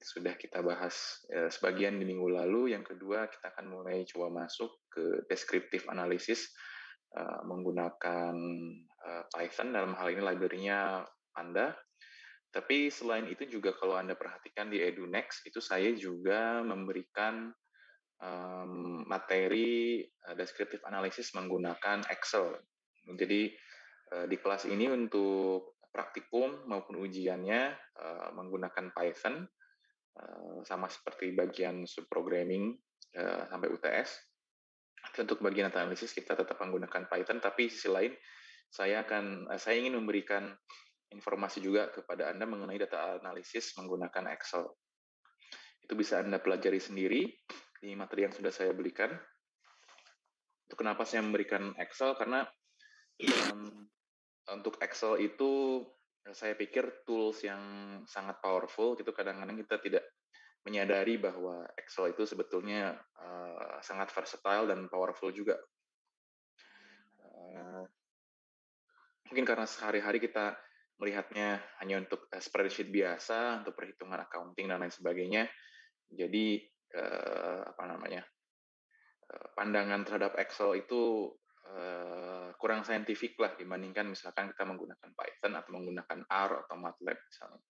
sudah kita bahas sebagian di minggu lalu. Yang kedua, kita akan mulai coba masuk ke descriptive analysis menggunakan Python, dalam hal ini library-nya Panda. Tapi selain itu juga kalau Anda perhatikan di EduNext, itu saya juga memberikan materi descriptive analysis menggunakan Excel. Jadi di kelas ini untuk praktikum maupun ujiannya menggunakan Python, sama seperti bagian subprogramming sampai UTS. Untuk bagian analisis kita tetap menggunakan Python, tapi sisi lain saya ingin memberikan informasi juga kepada Anda mengenai data analisis menggunakan Excel. Itu bisa Anda pelajari sendiri di materi yang sudah saya berikan. Itu kenapa saya memberikan Excel, karena untuk Excel itu saya pikir tools yang sangat powerful. Gitu, kadang-kadang kita tidak menyadari bahwa Excel itu sebetulnya sangat versatile dan powerful juga. Mungkin karena sehari-hari kita melihatnya hanya untuk spreadsheet biasa, untuk perhitungan accounting dan lain sebagainya. Jadi pandangan terhadap Excel itu kurang saintifik lah dibandingkan misalkan kita menggunakan Python atau menggunakan R atau MATLAB misalnya.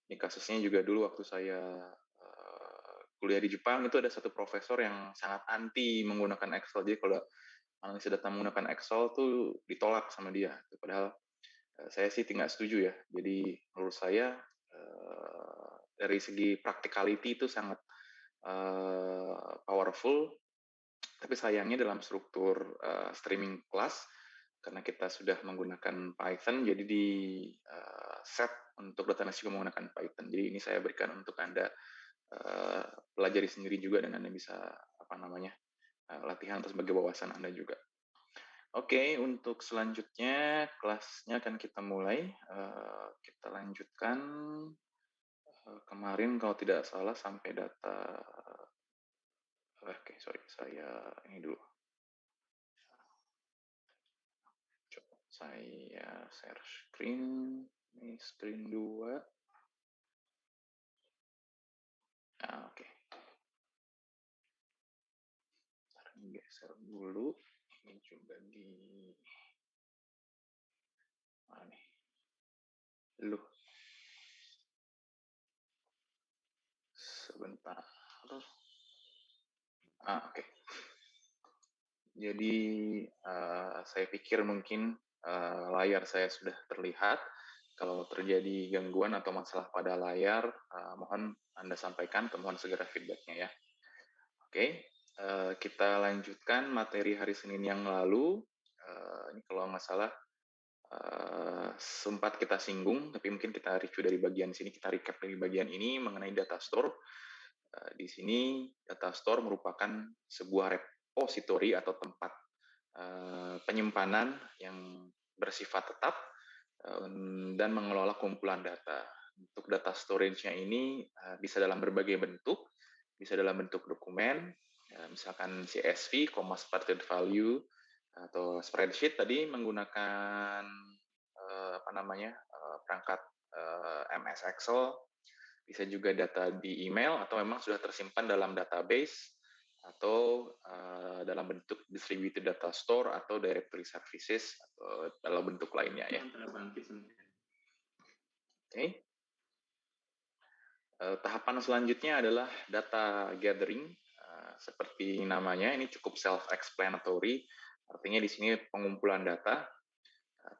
Ini kasusnya juga dulu waktu saya kuliah di Jepang, itu ada satu profesor yang sangat anti menggunakan Excel. Jadi kalau analisa data menggunakan Excel tuh ditolak sama dia. Padahal saya sih tidak setuju ya. Jadi menurut saya dari segi practicality itu sangat powerful, tapi sayangnya dalam struktur streaming kelas, karena kita sudah menggunakan Python, jadi di set untuk data analysis menggunakan Python. Jadi ini saya berikan untuk Anda pelajari sendiri juga, dan Anda bisa latihan atau sebagai wawasan Anda juga. Oke, untuk selanjutnya kelasnya akan kita mulai. Kita lanjutkan kemarin kalau tidak salah sampai data. Oke, sorry, saya ini dulu. Coba saya share screen. Ini screen 2. Oke. Sekarang geser dulu. Ini juga di mana nih? Loh. Sebentar. Oke. Jadi saya pikir mungkin layar saya sudah terlihat. Kalau terjadi gangguan atau masalah pada layar, mohon Anda sampaikan, mohon segera feedback-nya ya. Oke, kita lanjutkan materi hari Senin yang lalu. Ini kalau nggak salah sempat kita singgung, tapi mungkin kita review dari bagian sini, kita recap dari bagian ini mengenai data store. Di sini data store merupakan sebuah repository atau tempat penyimpanan yang bersifat tetap dan mengelola kumpulan data. Untuk data storage-nya ini bisa dalam berbagai bentuk, bisa dalam bentuk dokumen, misalkan CSV, comma separated value, atau spreadsheet tadi menggunakan perangkat MS Excel, bisa juga data di email, atau memang sudah tersimpan dalam database, atau dalam bentuk distributed data store atau directory services, atau dalam bentuk lainnya ya. Oke. Tahapan selanjutnya adalah data gathering. Seperti namanya, ini cukup self-explanatory. Artinya di sini pengumpulan data.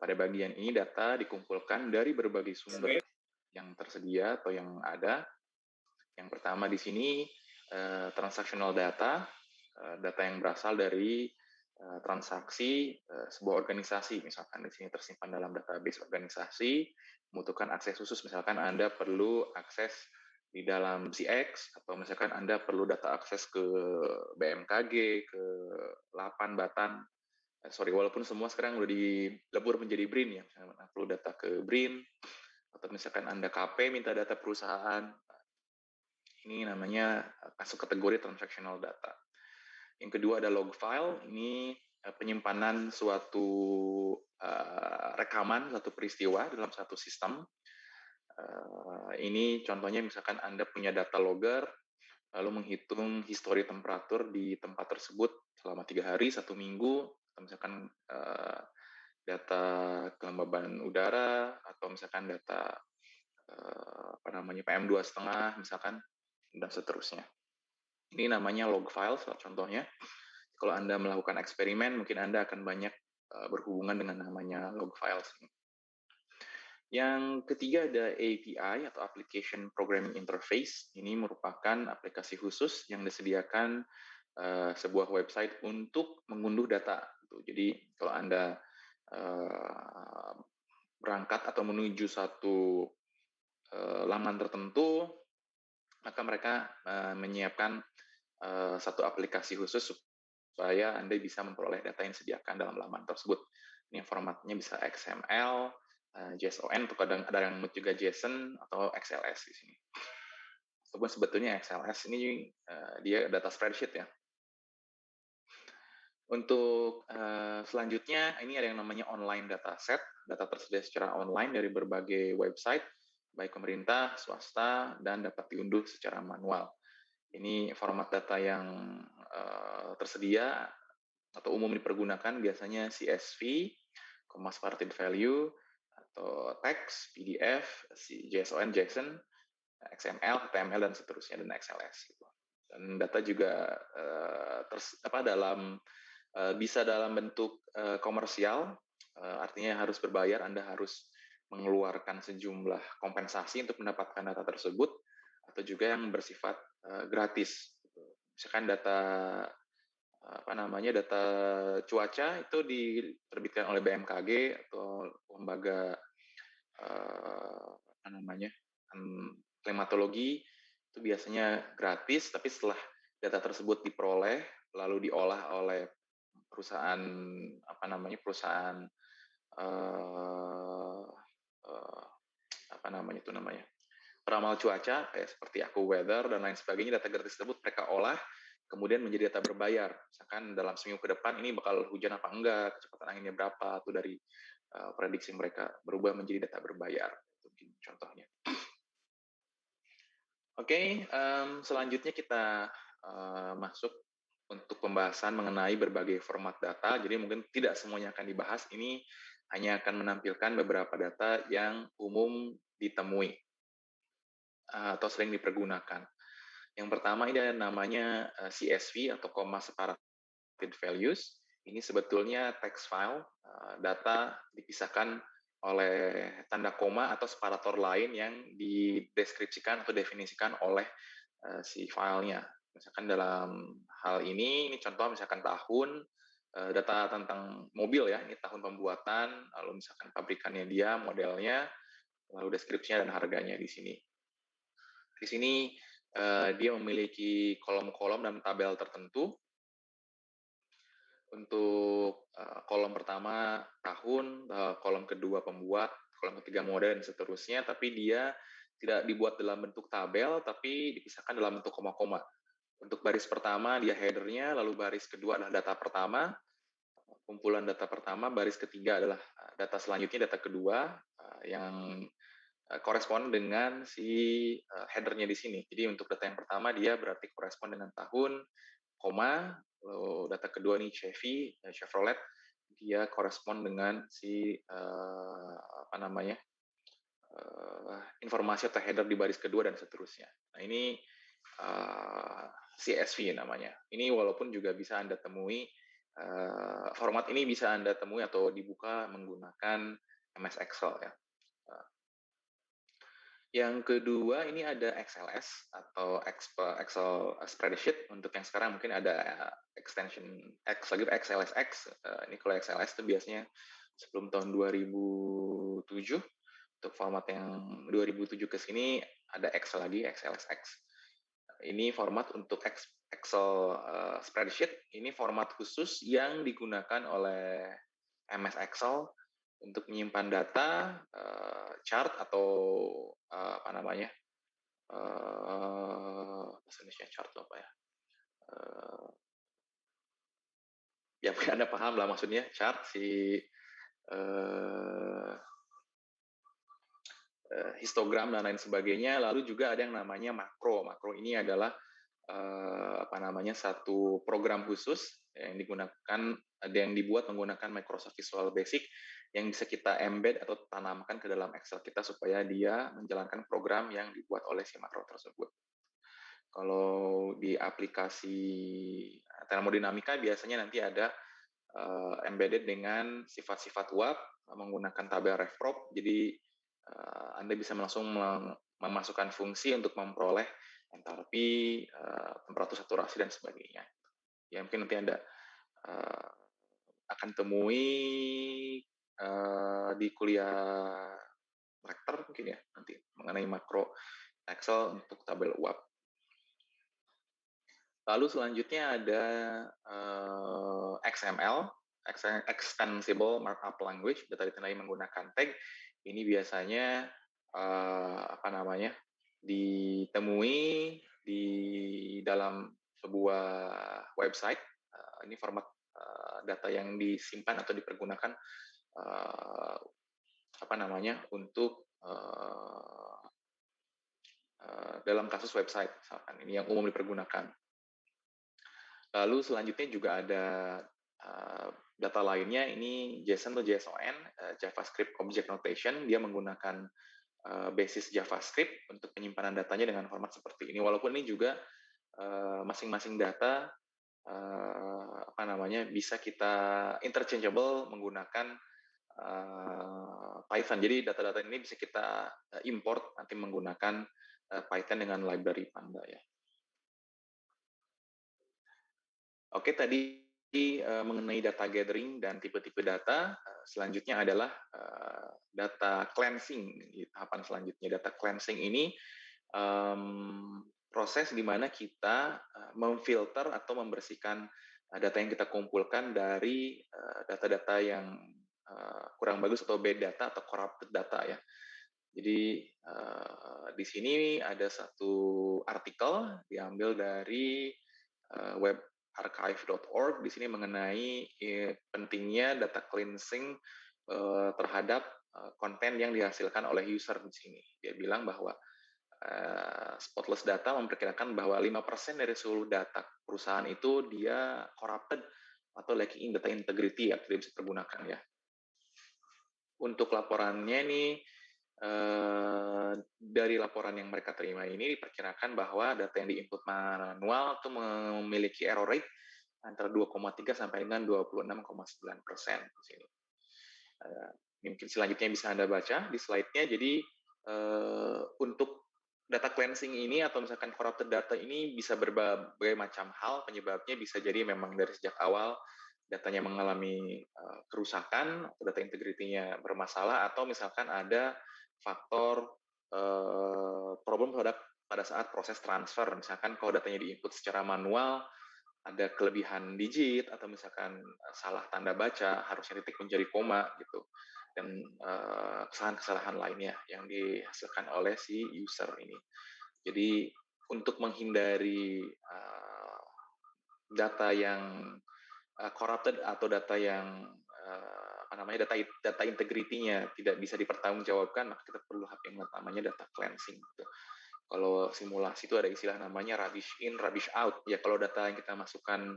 Pada bagian ini data dikumpulkan dari berbagai sumber yang tersedia atau yang ada. Yang pertama di sini transactional data, data yang berasal dari transaksi sebuah organisasi. Misalkan di sini tersimpan dalam database organisasi, membutuhkan akses khusus. Misalkan Anda perlu akses di dalam CX, atau misalkan Anda perlu data akses ke BMKG, ke Lapan, Batan. Walaupun semua sekarang udah dilebur menjadi BRIN ya. Perlu data ke BRIN, atau misalkan Anda KP minta data perusahaan. Ini namanya masuk kategori transactional data. Yang kedua ada log file. Ini penyimpanan suatu rekaman, suatu peristiwa dalam satu sistem. Ini contohnya misalkan Anda punya data logger, lalu menghitung histori temperatur di tempat tersebut selama 3 hari, 1 minggu, atau misalkan data kelembaban udara, atau misalkan data PM2,5 misalkan, dan seterusnya. Ini namanya log files contohnya. Kalau Anda melakukan eksperimen, mungkin Anda akan banyak berhubungan dengan namanya log files. Yang ketiga ada API atau Application Programming Interface. Ini merupakan aplikasi khusus yang disediakan sebuah website untuk mengunduh data. Jadi kalau Anda berangkat atau menuju satu laman tertentu, maka mereka menyiapkan satu aplikasi khusus supaya Anda bisa memperoleh data yang disediakan dalam laman tersebut. Ini formatnya bisa XML, JSON, atau kadang ada yang juga JSON atau XLS di sini. Ataupun sebetulnya XLS ini dia data spreadsheet ya. Untuk selanjutnya, ini ada yang namanya online dataset. Data tersedia secara online dari berbagai website, baik pemerintah, swasta, dan dapat diunduh secara manual. Ini format data yang tersedia atau umum dipergunakan biasanya CSV, comma Spartan value, atau teks, PDF, JSON, JSON, XML, HTML, dan seterusnya, dan XLS. Gitu. Dan data juga bisa dalam bentuk komersial, artinya harus berbayar, Anda harus mengeluarkan sejumlah kompensasi untuk mendapatkan data tersebut, atau juga yang bersifat gratis. Misalkan data data cuaca itu diterbitkan oleh BMKG atau lembaga klimatologi, itu biasanya gratis, tapi setelah data tersebut diperoleh lalu diolah oleh perusahaan perusahaan peramal cuaca kayak seperti AccuWeather dan lain sebagainya, data gratis tersebut mereka olah kemudian menjadi data berbayar. Misalkan dalam seminggu ke depan ini bakal hujan apa enggak, kecepatan anginnya berapa, itu dari prediksi mereka berubah menjadi data berbayar. Itu mungkin contohnya. Oke, selanjutnya kita masuk untuk pembahasan mengenai berbagai format data. Jadi mungkin tidak semuanya akan dibahas. Ini hanya akan menampilkan beberapa data yang umum ditemui atau sering dipergunakan. Yang pertama ini ada namanya CSV atau comma separated values. Ini sebetulnya text file, data dipisahkan oleh tanda koma atau separator lain yang dideskripsikan atau definisikan oleh si filenya. Misalkan dalam hal ini contoh misalkan tahun, data tentang mobil ya, ini tahun pembuatan, lalu misalkan pabrikannya dia, modelnya, lalu deskripsinya dan harganya di sini. Di sini dia memiliki kolom-kolom dan tabel tertentu. Untuk kolom pertama tahun, kolom kedua pembuat, kolom ketiga model, dan seterusnya, tapi dia tidak dibuat dalam bentuk tabel, tapi dipisahkan dalam bentuk koma-koma. Untuk baris pertama, dia header-nya, lalu baris kedua adalah data pertama, kumpulan data pertama, baris ketiga adalah data selanjutnya, data kedua, yang korespon dengan si header-nya di sini. Jadi untuk data yang pertama, dia berarti korespon dengan tahun, koma, lalu data kedua nih Chevrolet, dia korespon dengan si informasi atau header di baris kedua dan seterusnya. Nah ini CSV namanya. Ini walaupun juga bisa Anda temui format ini bisa Anda temui atau dibuka menggunakan MS Excel ya. Yang kedua ini ada XLS atau Excel spreadsheet. Untuk yang sekarang mungkin ada extension X lagi XLSX. Ini kalau XLS itu biasanya sebelum tahun 2007. Untuk format yang 2007 ke sini ada X lagi XLSX. Ini format untuk Excel spreadsheet. Ini format khusus yang digunakan oleh MS Excel untuk menyimpan data, chart atau bahasa chart apa ya? Ya mungkin Anda paham lah maksudnya chart histogram dan lain sebagainya. Lalu juga ada yang namanya makro. Makro ini adalah satu program khusus yang digunakan, yang dibuat menggunakan Microsoft Visual Basic yang bisa kita embed atau tanamkan ke dalam Excel kita supaya dia menjalankan program yang dibuat oleh si makro tersebut. Kalau di aplikasi termodinamika biasanya nanti ada embedded dengan sifat-sifat uap menggunakan tabel refprop. Jadi Anda bisa langsung memasukkan fungsi untuk memperoleh entalpi, temperatur saturasi dan sebagainya. Ya mungkin nanti Anda akan temui di kuliah rektor mungkin ya nanti mengenai makro Excel untuk tabel uap. Lalu selanjutnya ada XML, Extensible Markup Language, data ditandai menggunakan tag. Ini biasanya ditemui di dalam sebuah website. Ini format data yang disimpan atau dipergunakan untuk dalam kasus website, misalkan ini yang umum dipergunakan. Lalu selanjutnya juga ada data lainnya, ini JSON atau JSON, JavaScript Object Notation, dia menggunakan basis JavaScript untuk penyimpanan datanya dengan format seperti ini. Walaupun ini juga masing-masing data bisa kita interchangeable menggunakan Python. Jadi data-data ini bisa kita import nanti menggunakan Python dengan library Panda ya. Oke, tadi mengenai data gathering dan tipe-tipe data, selanjutnya adalah data cleansing. Tahapan selanjutnya, data cleansing ini proses di mana kita memfilter atau membersihkan data yang kita kumpulkan dari data-data yang kurang bagus atau bad data atau corrupted data ya. Jadi di sini ada satu artikel diambil dari webarchive.org di sini mengenai pentingnya data cleansing terhadap konten yang dihasilkan oleh user di sini. Dia bilang bahwa Spotless Data memperkirakan bahwa 5% dari seluruh data perusahaan itu dia corrupted atau lacking in data integrity, tidak bisa tergunakan ya. Untuk laporannya nih, dari laporan yang mereka terima ini diperkirakan bahwa data yang diinput manual itu memiliki error rate antara 2,3 sampai dengan 26,9% di sini. Mungkin selanjutnya bisa Anda baca di slide-nya. Jadi untuk data cleansing ini atau misalkan corrupted data ini bisa berbagai macam hal penyebabnya. Bisa jadi memang dari sejak awal datanya mengalami kerusakan atau data integrity-nya bermasalah, atau misalkan ada faktor problem pada saat proses transfer. Misalkan kalau datanya diinput secara manual ada kelebihan digit atau misalkan salah tanda baca, harusnya titik menjadi koma gitu, dan kesalahan-kesalahan lainnya yang dihasilkan oleh si user ini. Jadi untuk menghindari data yang corrupted atau data yang data integrity-nya tidak bisa dipertanggungjawabkan, maka kita perlu yang namanya data cleansing gitu. Kalau simulasi itu ada istilah namanya rubbish in, rubbish out. Ya kalau data yang kita masukkan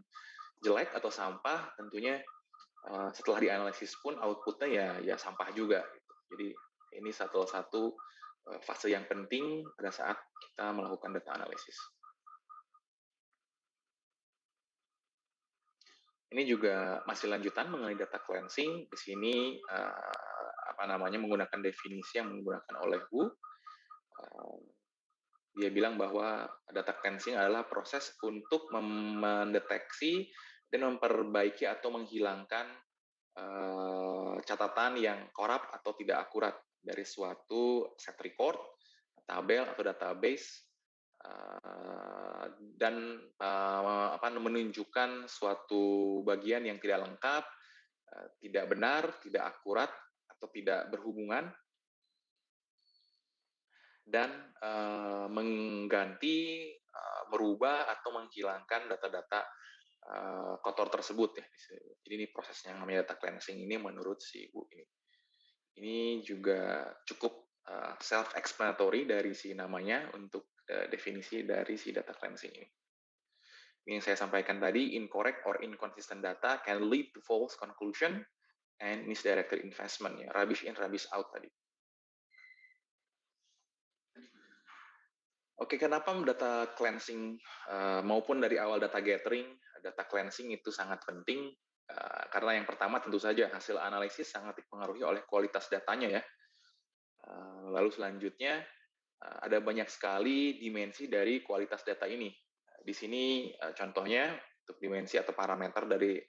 jelek atau sampah, tentunya setelah dianalisis pun outputnya ya sampah juga. Gitu. Jadi ini satu fase yang penting pada saat kita melakukan data analisis. Ini juga masih lanjutan mengenai data cleansing. Di sini menggunakan definisi yang menggunakan oleh Wu. Dia bilang bahwa data cleansing adalah proses untuk mendeteksi dan memperbaiki atau menghilangkan catatan yang korup atau tidak akurat dari suatu set record, tabel atau database, dan menunjukkan suatu bagian yang tidak lengkap, tidak benar, tidak akurat, atau tidak berhubungan, dan mengganti, merubah, atau menghilangkan data-data kotor tersebut ya. Jadi ini prosesnya yang namanya data cleansing ini menurut si Ibu ini. Ini juga cukup self-explanatory dari si namanya untuk definisi dari si data cleansing ini. Yang saya sampaikan tadi, incorrect or inconsistent data can lead to false conclusion and misdirected investment, ya, rubbish in, rubbish out tadi. Oke, kenapa data cleansing maupun dari awal data gathering, data cleansing itu sangat penting? Karena yang pertama tentu saja hasil analisis sangat dipengaruhi oleh kualitas datanya ya. Lalu selanjutnya ada banyak sekali dimensi dari kualitas data ini. Di sini contohnya untuk dimensi atau parameter dari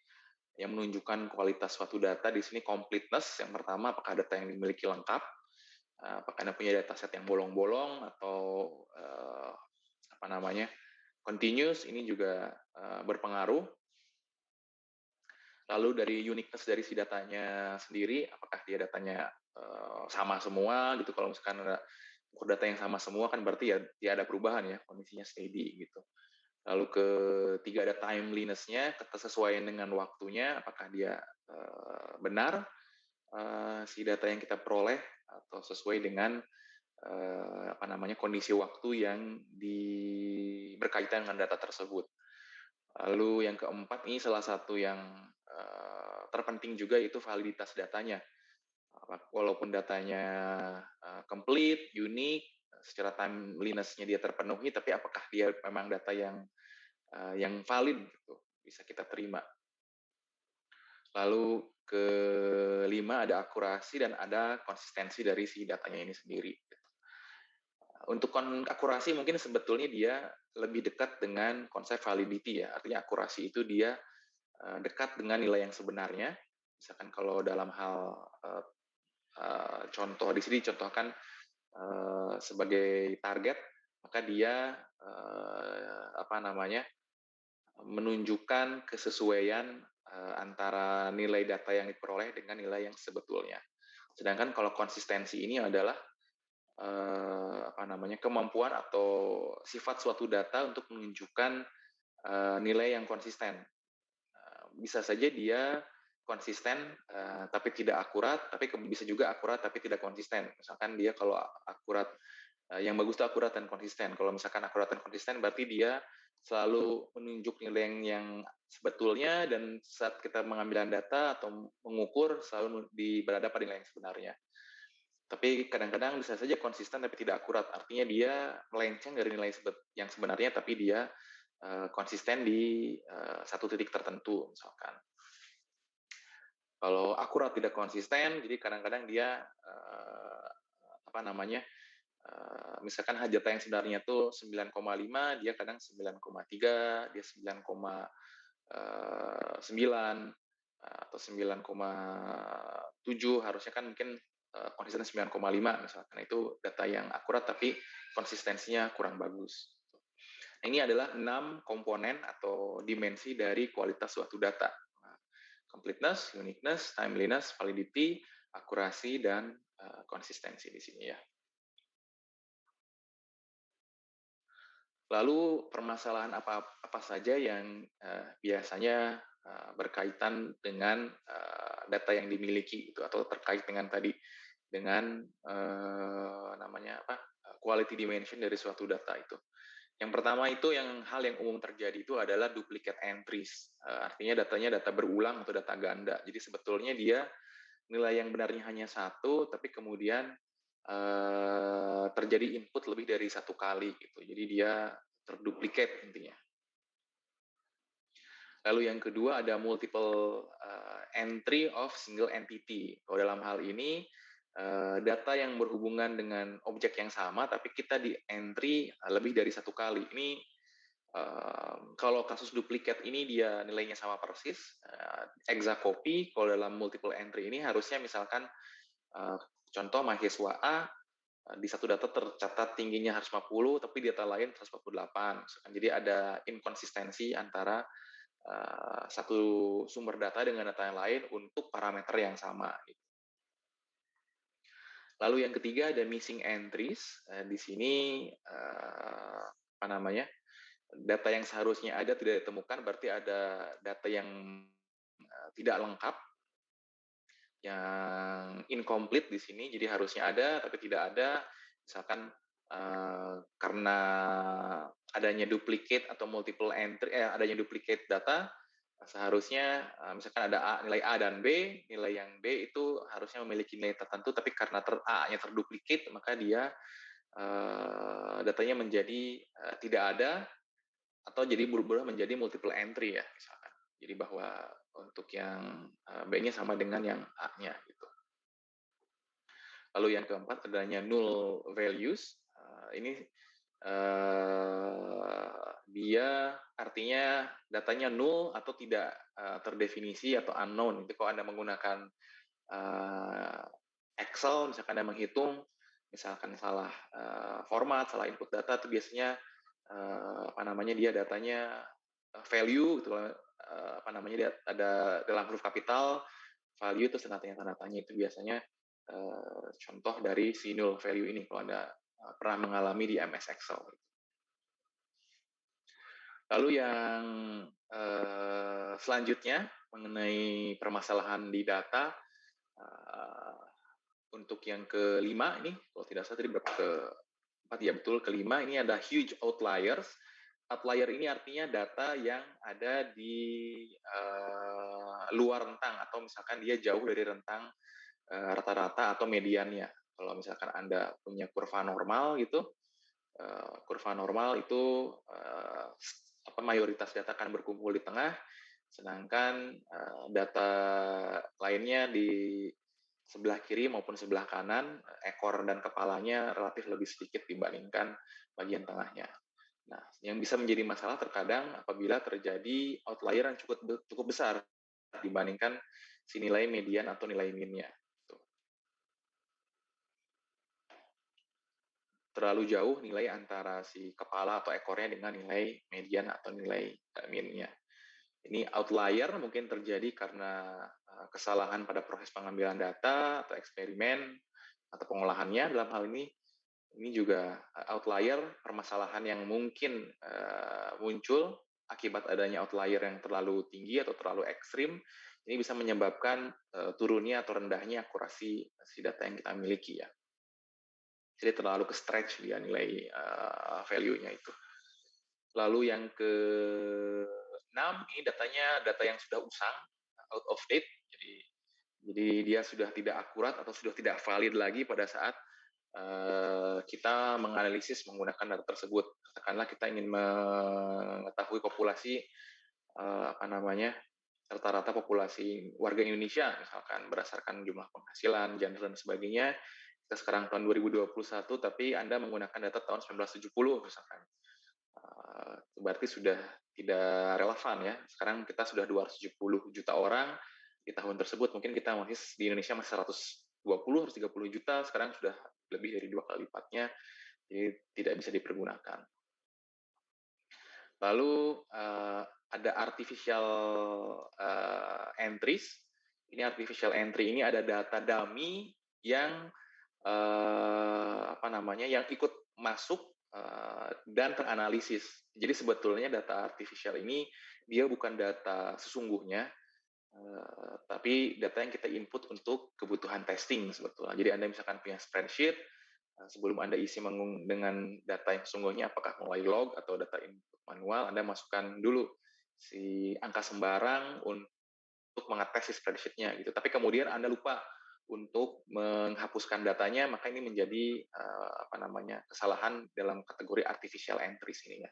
yang menunjukkan kualitas suatu data di sini completeness. Yang pertama, apakah data yang dimiliki lengkap, apakah Anda punya dataset yang bolong-bolong atau apa namanya continuous, ini juga berpengaruh. Lalu dari uniqueness dari si datanya sendiri, apakah dia datanya sama semua gitu. Kalau misalkan ada data yang sama semua kan berarti ya dia ada perubahan ya, kondisinya steady gitu. Lalu ketiga ada timeliness-nya, kesesuaian dengan waktunya, apakah dia benar si data yang kita peroleh atau sesuai dengan apa namanya kondisi waktu yang berkaitan dengan data tersebut. Lalu yang keempat ini salah satu yang terpenting juga itu validitas datanya. Walaupun datanya complete, unik, secara timeliness-nya dia terpenuhi, tapi apakah dia memang data yang valid gitu, bisa kita terima. Lalu kelima ada akurasi dan ada konsistensi dari si datanya ini sendiri. Untuk akurasi mungkin sebetulnya dia lebih dekat dengan konsep validity ya, artinya akurasi itu dia dekat dengan nilai yang sebenarnya. Misalkan kalau dalam hal contoh di sini contohkan sebagai target, maka dia apa namanya menunjukkan kesesuaian antara nilai data yang diperoleh dengan nilai yang sebetulnya. Sedangkan kalau konsistensi ini adalah apa namanya kemampuan atau sifat suatu data untuk menunjukkan nilai yang konsisten. Bisa saja dia konsisten tapi tidak akurat, tapi bisa juga akurat tapi tidak konsisten. Misalkan dia kalau akurat, yang bagus itu akurat dan konsisten. Kalau misalkan akurat dan konsisten berarti dia selalu menunjuk nilai yang sebetulnya, dan saat kita mengambil data atau mengukur selalu berhadapan dengan yang sebenarnya. Tapi kadang-kadang bisa saja konsisten tapi tidak akurat, artinya dia melenceng dari nilai yang sebenarnya tapi dia konsisten di satu titik tertentu misalkan. Kalau akurat tidak konsisten, jadi kadang-kadang dia apa namanya misalkan data yang sebenarnya tuh 9,5, dia kadang 9,3, dia 9,9 atau 9,7, harusnya kan mungkin konsisten 9,5 misalkan. Itu data yang akurat tapi konsistensinya kurang bagus. Ini adalah 6 komponen atau dimensi dari kualitas suatu data. Completeness, uniqueness, timeliness, validity, akurasi, dan konsistensi di sini ya. Lalu permasalahan apa saja yang biasanya berkaitan dengan data yang dimiliki itu, atau terkait dengan tadi dengan namanya apa quality dimension dari suatu data itu. Yang pertama itu hal yang umum terjadi itu adalah duplicate entries. Artinya datanya data berulang atau data ganda. Jadi sebetulnya dia nilai yang benarnya hanya satu, tapi kemudian terjadi input lebih dari satu kali gitu. Jadi dia terduplikat intinya. Lalu yang kedua ada multiple entry of single entity. Kalau dalam hal ini data yang berhubungan dengan objek yang sama, tapi kita di entry lebih dari satu kali. Ini kalau kasus duplikat ini dia nilainya sama persis, exact copy. Kalau dalam multiple entry ini harusnya misalkan contoh mahasiswa A di satu data tercatat tingginya 150, tapi di data lain 148. Jadi ada inkonsistensi antara satu sumber data dengan data yang lain untuk parameter yang sama. Lalu yang ketiga ada missing entries. Di sini apa namanya data yang seharusnya ada tidak ditemukan, berarti ada data yang tidak lengkap. yang incomplete di sini, jadi harusnya ada tapi tidak ada. Misalkan karena adanya duplicate atau multiple entry, adanya duplicate data, seharusnya misalkan ada nilai A dan B, nilai yang B itu harusnya memiliki nilai tertentu, tapi karena A-nya terduplicate, maka dia datanya menjadi tidak ada, atau jadi berubah menjadi multiple entry ya misalkan. Jadi bahwa untuk yang B-nya sama dengan yang A-nya gitu. Lalu yang keempat adanya null values. Ini dia artinya datanya null atau tidak terdefinisi atau unknown. Itu kalau Anda menggunakan Excel, misalkan Anda menghitung, misalkan salah format, salah input data, itu biasanya dia datanya value gitu, dia ada dalam huruf kapital, value itu tanda tanya itu biasanya contoh dari si null value ini kalau Anda pernah mengalami di MS Excel. Lalu yang selanjutnya mengenai permasalahan di data, untuk yang kelima ini, kalau tidak salah tadi berapa, keempat ya betul, kelima ini ada huge outliers. Outlier ini artinya data yang ada di luar rentang, atau misalkan dia jauh dari rentang rata-rata atau mediannya. Kalau misalkan Anda punya kurva normal gitu, kurva normal itu mayoritas data akan berkumpul di tengah, sedangkan data lainnya di sebelah kiri maupun sebelah kanan, ekor dan kepalanya relatif lebih sedikit dibandingkan bagian tengahnya. Nah, yang bisa menjadi masalah terkadang apabila terjadi outlier yang cukup besar dibandingkan si nilai median atau nilai min-nya. Terlalu jauh nilai antara si kepala atau ekornya dengan nilai median atau nilai min-nya. Ini outlier mungkin terjadi karena kesalahan pada proses pengambilan data atau eksperimen atau pengolahannya. Dalam hal ini juga outlier, permasalahan yang mungkin muncul akibat adanya outlier yang terlalu tinggi atau terlalu ekstrim. Ini bisa menyebabkan turunnya atau rendahnya akurasi si data yang kita miliki ya. Jadi terlalu ke stretch dia nilai value-nya itu. Lalu yang ke-6 ini data yang sudah usang, out of date. Jadi dia sudah tidak akurat atau sudah tidak valid lagi pada saat kita menganalisis menggunakan data tersebut. Katakanlah kita ingin mengetahui populasi rata-rata populasi warga Indonesia misalkan berdasarkan jumlah penghasilan, gender dan sebagainya. Kita sekarang tahun 2021 tapi Anda menggunakan data tahun 1970 misalkan. Berarti sudah tidak relevan ya. Sekarang kita sudah 270 juta orang di tahun tersebut, mungkin kita masih di Indonesia masih 120-130 juta, sekarang sudah lebih dari 2 kali lipatnya, jadi tidak bisa dipergunakan. Lalu ada artificial entries. Ini artificial entry ini ada data dummy yang yang ikut masuk dan teranalisis. Jadi sebetulnya data artificial ini dia bukan data sesungguhnya, tapi data yang kita input untuk kebutuhan testing sebetulnya. Jadi Anda misalkan punya spreadsheet, sebelum Anda isi dengan data yang sesungguhnya, apakah mulai log atau data input manual, Anda masukkan dulu si angka sembarang untuk mengetes si spreadsheet-nya gitu. Tapi kemudian Anda lupa untuk menghapuskan datanya, maka ini menjadi kesalahan dalam kategori artificial entries ini ya.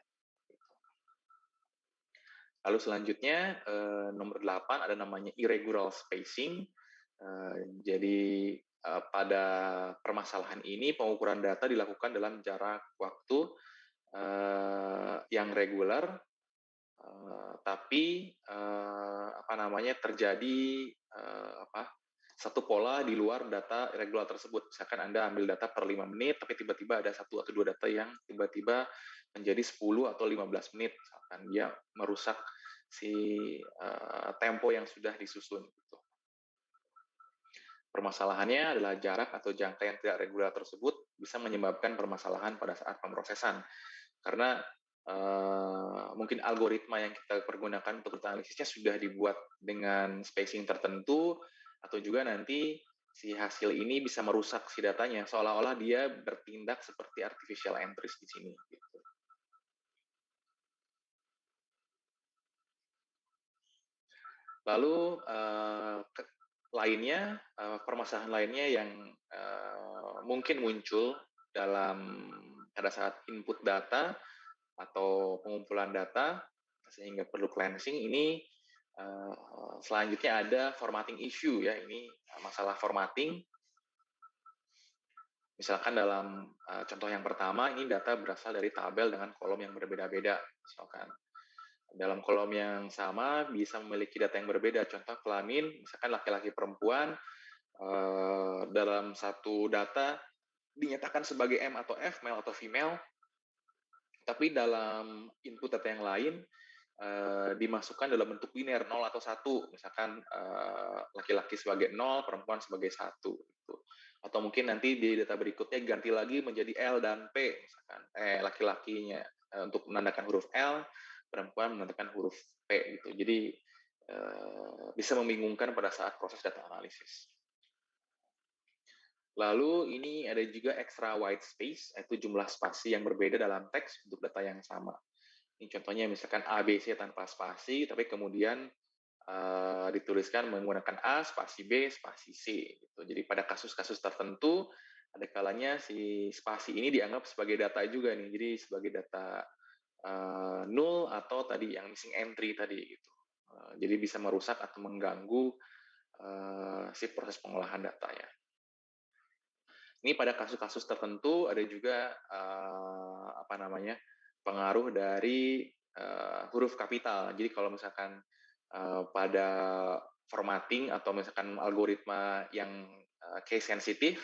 Lalu selanjutnya nomor 8 ada namanya irregular spacing. Jadi pada permasalahan ini pengukuran data dilakukan dalam jarak waktu yang regular, tapi terjadi satu pola di luar data regular tersebut. Misalkan Anda ambil data per 5 menit, tapi tiba-tiba ada 1 atau 2 data yang tiba-tiba menjadi 10 atau 15 menit. Misalkan dia merusak si tempo yang sudah disusun. Permasalahannya adalah jarak atau jangka yang tidak regular tersebut bisa menyebabkan permasalahan pada saat pemrosesan. Karena mungkin algoritma yang kita pergunakan untuk analisisnya sudah dibuat dengan spacing tertentu, atau juga nanti si hasil ini bisa merusak si datanya, seolah-olah dia bertindak seperti artificial entries di sini. Gitu. Lalu permasalahan lainnya yang mungkin muncul pada saat input data atau pengumpulan data sehingga perlu cleansing ini. Selanjutnya ada formatting issue ya, ini masalah formatting. Misalkan dalam contoh yang pertama, ini data berasal dari tabel dengan kolom yang berbeda-beda. Misalkan dalam kolom yang sama bisa memiliki data yang berbeda. Contoh kelamin, misalkan laki-laki perempuan, dalam satu data dinyatakan sebagai M atau F, male atau female, tapi dalam input data yang lain dimasukkan dalam bentuk biner 0 atau 1, misalkan laki-laki sebagai 0, perempuan sebagai 1 gitu. Atau mungkin nanti di data berikutnya ganti lagi menjadi L dan P, misalkan laki-lakinya untuk menandakan huruf L, perempuan menandakan huruf P gitu. Jadi bisa membingungkan pada saat proses data analisis. Lalu ini ada juga extra white space, yaitu jumlah spasi yang berbeda dalam teks untuk data yang sama. Ini contohnya misalkan ABC tanpa spasi, tapi kemudian dituliskan menggunakan A, spasi B, spasi C. Gitu. Jadi pada kasus-kasus tertentu, ada kalanya si spasi ini dianggap sebagai data juga nih, jadi sebagai data null atau tadi yang missing entry tadi gitu. Jadi bisa merusak atau mengganggu si proses pengolahan data ya. Ini pada kasus-kasus tertentu ada juga pengaruh dari huruf kapital. Jadi kalau misalkan pada formatting atau misalkan algoritma yang case sensitif,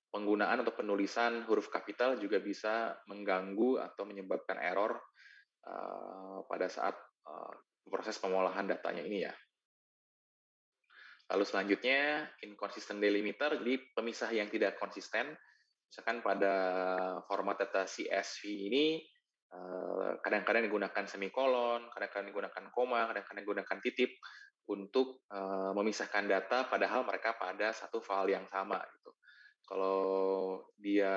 penggunaan atau penulisan huruf kapital juga bisa mengganggu atau menyebabkan error pada saat proses pengolahan datanya ini ya. Lalu selanjutnya inconsistent delimiter, jadi pemisah yang tidak konsisten. Misalkan pada format data CSV ini kadang-kadang digunakan semikolon, kadang-kadang digunakan koma, kadang-kadang digunakan titik untuk memisahkan data padahal mereka pada satu file yang sama gitu. Kalau dia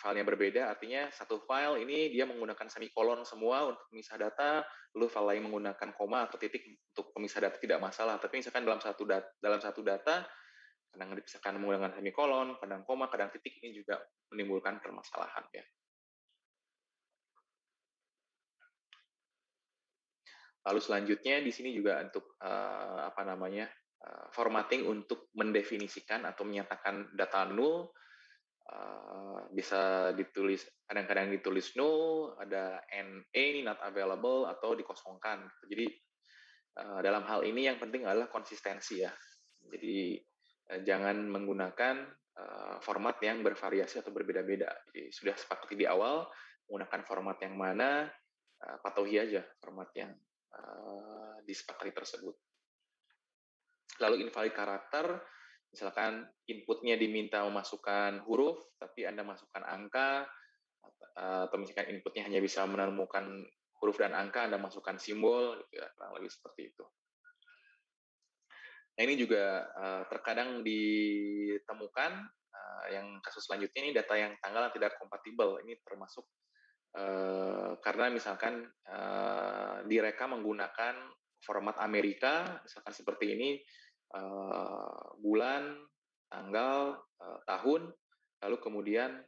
filenya berbeda, artinya satu file ini dia menggunakan semikolon semua untuk memisah data, lalu file lain menggunakan koma atau titik untuk pemisah data tidak masalah. Tapi misalkan dalam satu data, kadang dipisahkan menggunakan semikolon, kadang koma, kadang titik, ini juga menimbulkan permasalahan ya. Lalu selanjutnya di sini juga untuk formatting untuk mendefinisikan atau menyatakan data null. Bisa ditulis, kadang-kadang ditulis null, ada NA not available atau dikosongkan. Jadi dalam hal ini yang penting adalah konsistensi ya. Jadi jangan menggunakan format yang bervariasi atau berbeda-beda. Jadi sudah sepakati di awal menggunakan format yang mana, patuhi aja format yang disepakati tersebut. Lalu invalid karakter, misalkan inputnya diminta memasukkan huruf, tapi Anda masukkan angka, atau misalkan inputnya hanya bisa menemukan huruf dan angka, Anda masukkan simbol, gitu ya, kurang lebih seperti itu. Nah, ini juga terkadang ditemukan yang kasus selanjutnya ini data yang tanggal tidak kompatibel. Ini termasuk karena misalkan direkam menggunakan format Amerika, misalkan seperti ini, bulan, tanggal, tahun, lalu kemudian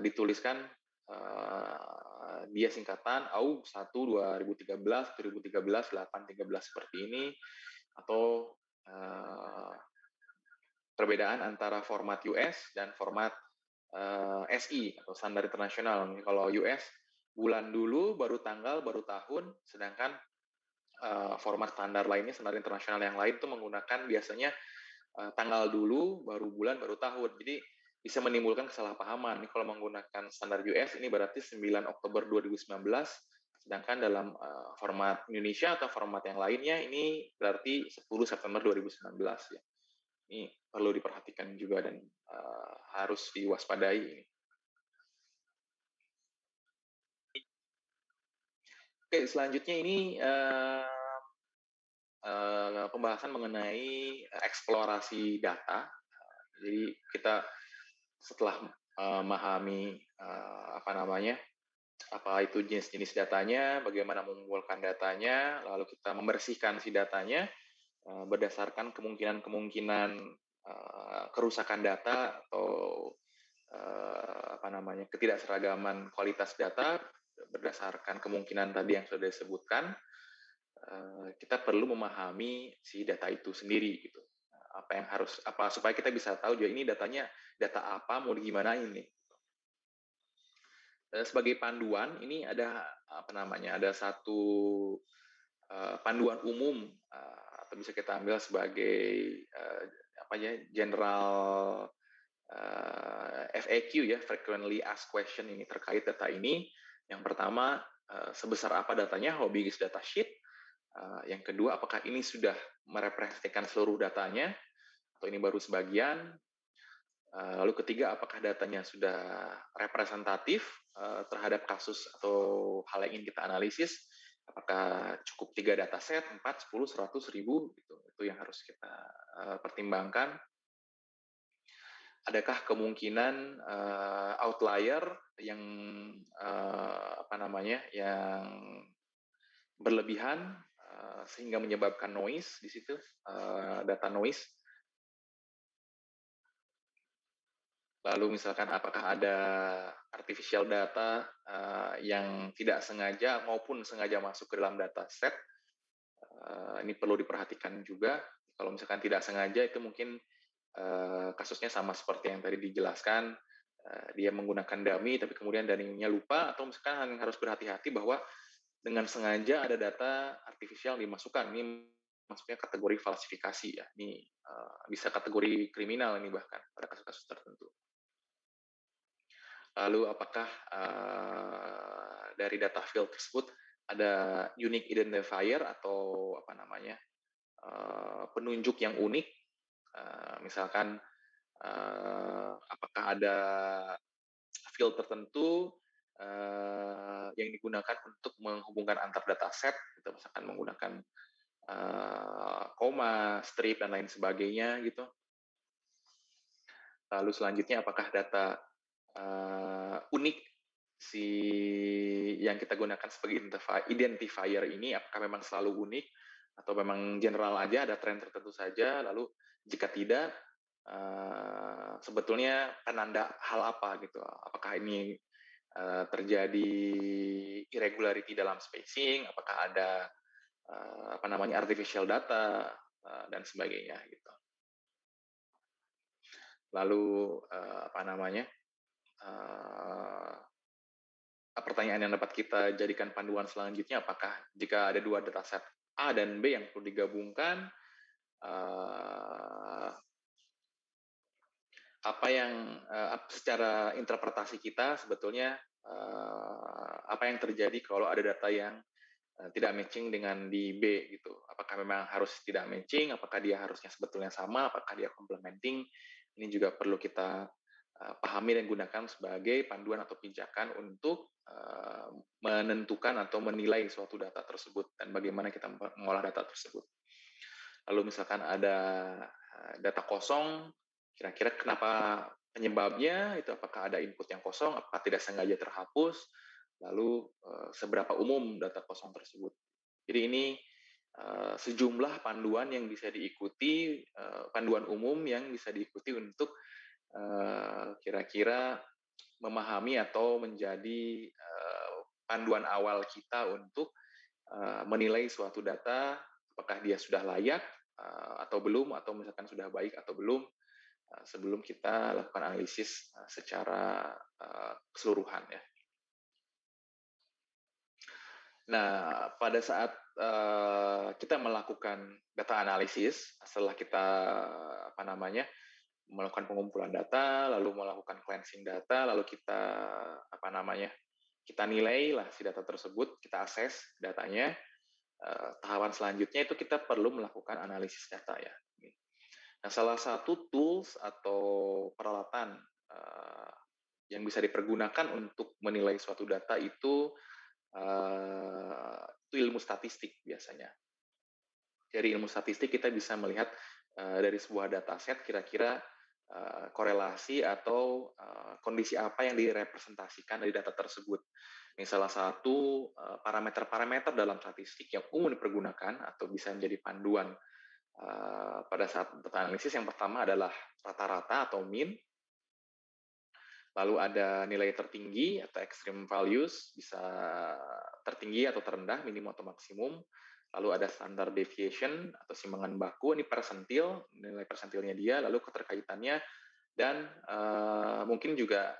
dituliskan dia singkatan AUG 1 2013, 2013, 8, 13 seperti ini, atau perbedaan antara format US dan format SI atau standar internasional. Kalau US bulan dulu, baru tanggal, baru tahun, sedangkan format standar lainnya, standar internasional yang lain itu menggunakan biasanya tanggal dulu, baru bulan, baru tahun. Jadi bisa menimbulkan kesalahpahaman. Ini kalau menggunakan standar US ini berarti 9 Oktober 2019, sedangkan dalam format Indonesia atau format yang lainnya ini berarti 10 September 2019 ya. Ini perlu diperhatikan juga dan harus diwaspadai. Oke, selanjutnya ini pembahasan mengenai eksplorasi data. Jadi kita setelah memahami apa namanya, apa itu jenis-jenis datanya, bagaimana mengumpulkan datanya, lalu kita membersihkan si datanya berdasarkan kemungkinan-kemungkinan kerusakan data atau apa namanya, ketidakseragaman kualitas data berdasarkan kemungkinan tadi yang sudah disebutkan. Kita perlu memahami si data itu sendiri gitu. Apa yang harus apa supaya kita bisa tahu juga ini datanya data apa mau digimanain nih. Sebagai panduan ini ada apa namanya, ada satu panduan umum atau bisa kita ambil sebagai apa ya, general FAQ ya, frequently asked question ini terkait data ini. Yang pertama, sebesar apa datanya, how big is data sheet? Yang kedua, apakah ini sudah merepresentasikan seluruh datanya atau ini baru sebagian? Lalu ketiga, apakah datanya sudah representatif terhadap kasus atau hal yang ingin kita analisis? Apakah cukup 3 dataset, 4, 10, 100, 1000? Gitu. Itu yang harus kita pertimbangkan. Adakah kemungkinan outlier yang apa namanya, yang berlebihan sehingga menyebabkan noise di situ, data noise? Lalu misalkan apakah ada artificial data yang tidak sengaja maupun sengaja masuk ke dalam dataset, ini perlu diperhatikan juga. Kalau misalkan tidak sengaja itu mungkin kasusnya sama seperti yang tadi dijelaskan, dia menggunakan dummy tapi kemudian dummy-nya lupa, atau misalkan harus berhati-hati bahwa dengan sengaja ada data artificial dimasukkan. Ini masuknya kategori falsifikasi ya. Ini bisa kategori kriminal ini bahkan pada kasus-kasus tertentu. Lalu apakah dari data field tersebut ada unique identifier atau apa namanya, penunjuk yang unik, misalkan apakah ada field tertentu yang digunakan untuk menghubungkan antar dataset, gitu, misalkan menggunakan koma, strip dan lain sebagainya gitu. Lalu selanjutnya apakah data unik si yang kita gunakan sebagai identifier ini apakah memang selalu unik atau memang general aja, ada tren tertentu saja, lalu jika tidak sebetulnya penanda hal apa gitu, apakah ini terjadi irregularity dalam spacing, apakah ada apa namanya artificial data dan sebagainya gitu. Lalu apa namanya, pertanyaan yang dapat kita jadikan panduan selanjutnya, apakah jika ada dua dataset A dan B yang perlu digabungkan, apa yang secara interpretasi kita sebetulnya apa yang terjadi kalau ada data yang tidak matching dengan di B gitu. Apakah memang harus tidak matching, apakah dia harusnya sebetulnya sama, apakah dia complementing. Ini juga perlu kita pahami dan gunakan sebagai panduan atau pijakan untuk menentukan atau menilai suatu data tersebut dan bagaimana kita mengolah data tersebut. Lalu misalkan ada data kosong, kira-kira kenapa penyebabnya, itu apakah ada input yang kosong, apakah tidak sengaja terhapus, lalu seberapa umum data kosong tersebut. Jadi ini sejumlah panduan yang bisa diikuti, panduan umum yang bisa diikuti untuk kira-kira memahami atau menjadi panduan awal kita untuk menilai suatu data, apakah dia sudah layak atau belum, atau misalkan sudah baik atau belum, sebelum kita lakukan analisis secara keseluruhan ya. Nah, pada saat kita melakukan data analisis, setelah kita apa namanya melakukan pengumpulan data, lalu melakukan cleansing data, lalu kita apa namanya kita nilai lah si data tersebut, kita akses datanya. Tahapan selanjutnya itu kita perlu melakukan analisis data ya. Nah, salah satu tools atau peralatan yang bisa dipergunakan untuk menilai suatu data itu ilmu statistik biasanya. Dari ilmu statistik kita bisa melihat dari sebuah dataset kira-kira korelasi atau kondisi apa yang direpresentasikan dari data tersebut. Ini salah satu parameter-parameter dalam statistik yang umum dipergunakan atau bisa menjadi panduan pada saat data analisis. Yang pertama adalah rata-rata atau mean, lalu ada nilai tertinggi atau extreme values, bisa tertinggi atau terendah, minimum atau maksimum. Lalu ada standard deviation atau simbangan baku, ini persentil, nilai persentilnya dia, lalu keterkaitannya, dan mungkin juga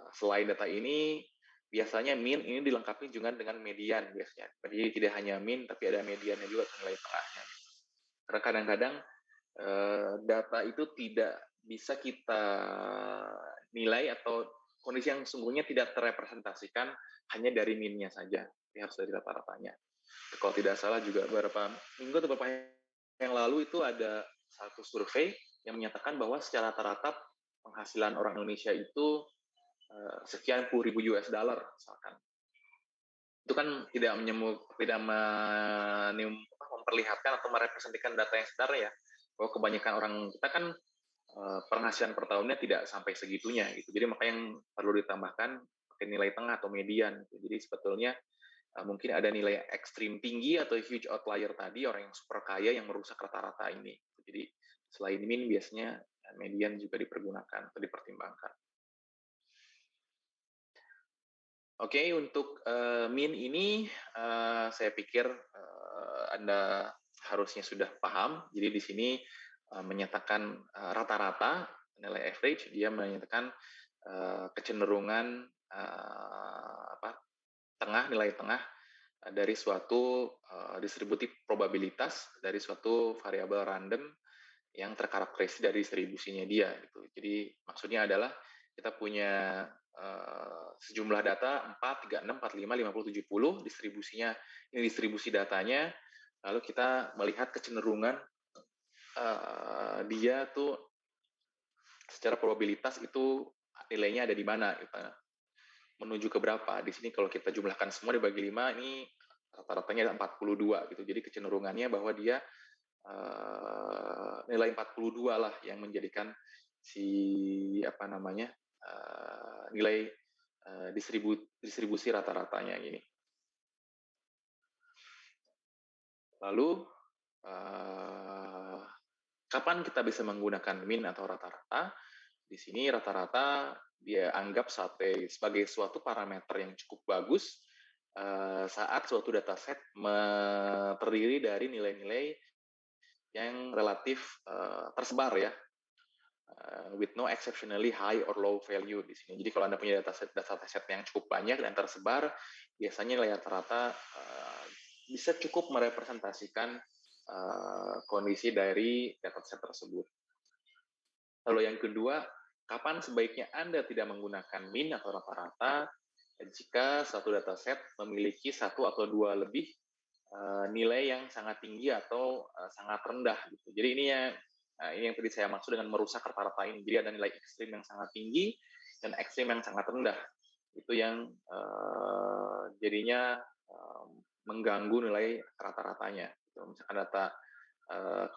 selain data ini, biasanya mean ini dilengkapi juga dengan median biasanya. Jadi tidak hanya mean, tapi ada mediannya juga, nilai tengahnya. Karena kadang-kadang data itu tidak bisa kita nilai atau kondisi yang sungguhnya tidak terrepresentasikan hanya dari mean-nya saja. Ini harus dari rata-ratanya. Kalau tidak salah juga beberapa minggu atau beberapa yang lalu itu ada satu survei yang menyatakan bahwa secara rata-rata penghasilan orang Indonesia itu sekian puluh ribu US dollar misalkan. Itu kan tidak memperlihatkan atau merepresentasikan data yang sebenarnya ya. Bahwa kebanyakan orang kita kan penghasilan per tahunnya tidak sampai segitunya gitu. Jadi makanya yang perlu ditambahkan pakai nilai tengah atau median. Gitu. Jadi sebetulnya mungkin ada nilai ekstrim tinggi atau huge outlier tadi, orang yang super kaya yang merusak rata-rata ini. Jadi selain mean biasanya median juga dipergunakan atau dipertimbangkan. Oke, untuk mean ini saya pikir Anda harusnya sudah paham. Jadi di sini menyatakan rata-rata, nilai average, dia menyatakan kecenderungan nilai tengah dari suatu distributif probabilitas dari suatu variabel random yang terkarakteristik dari distribusinya dia. Gitu. Jadi maksudnya adalah kita punya sejumlah data 4, 36, 45, 50, 70, distribusinya, ini distribusi datanya, lalu kita melihat kecenderungan dia tuh secara probabilitas itu nilainya ada di mana, gitu. Menuju ke berapa. Di sini kalau kita jumlahkan semua dibagi 5, ini rata-ratanya ada 42, gitu. Jadi kecenderungannya bahwa dia nilai 42 lah yang menjadikan nilai distribusi rata-ratanya ini. Lalu kapan kita bisa menggunakan mean atau rata-rata? Di sini rata-rata dia anggap sebagai suatu parameter yang cukup bagus saat suatu dataset terdiri dari nilai-nilai yang relatif tersebar ya, with no exceptionally high or low value di sini. Jadi kalau Anda punya dataset yang cukup banyak dan tersebar, biasanya nilai rata-rata bisa cukup merepresentasikan kondisi dari dataset tersebut. Lalu yang kedua, kapan sebaiknya Anda tidak menggunakan mean atau rata-rata jika satu dataset memiliki satu atau dua lebih nilai yang sangat tinggi atau sangat rendah. Gitu. Jadi ini yang tadi saya maksud dengan merusak rata-rata ini. Jadi ada nilai ekstrim yang sangat tinggi dan ekstrim yang sangat rendah. Itu yang jadinya mengganggu nilai rata-ratanya. Gitu. Misalkan data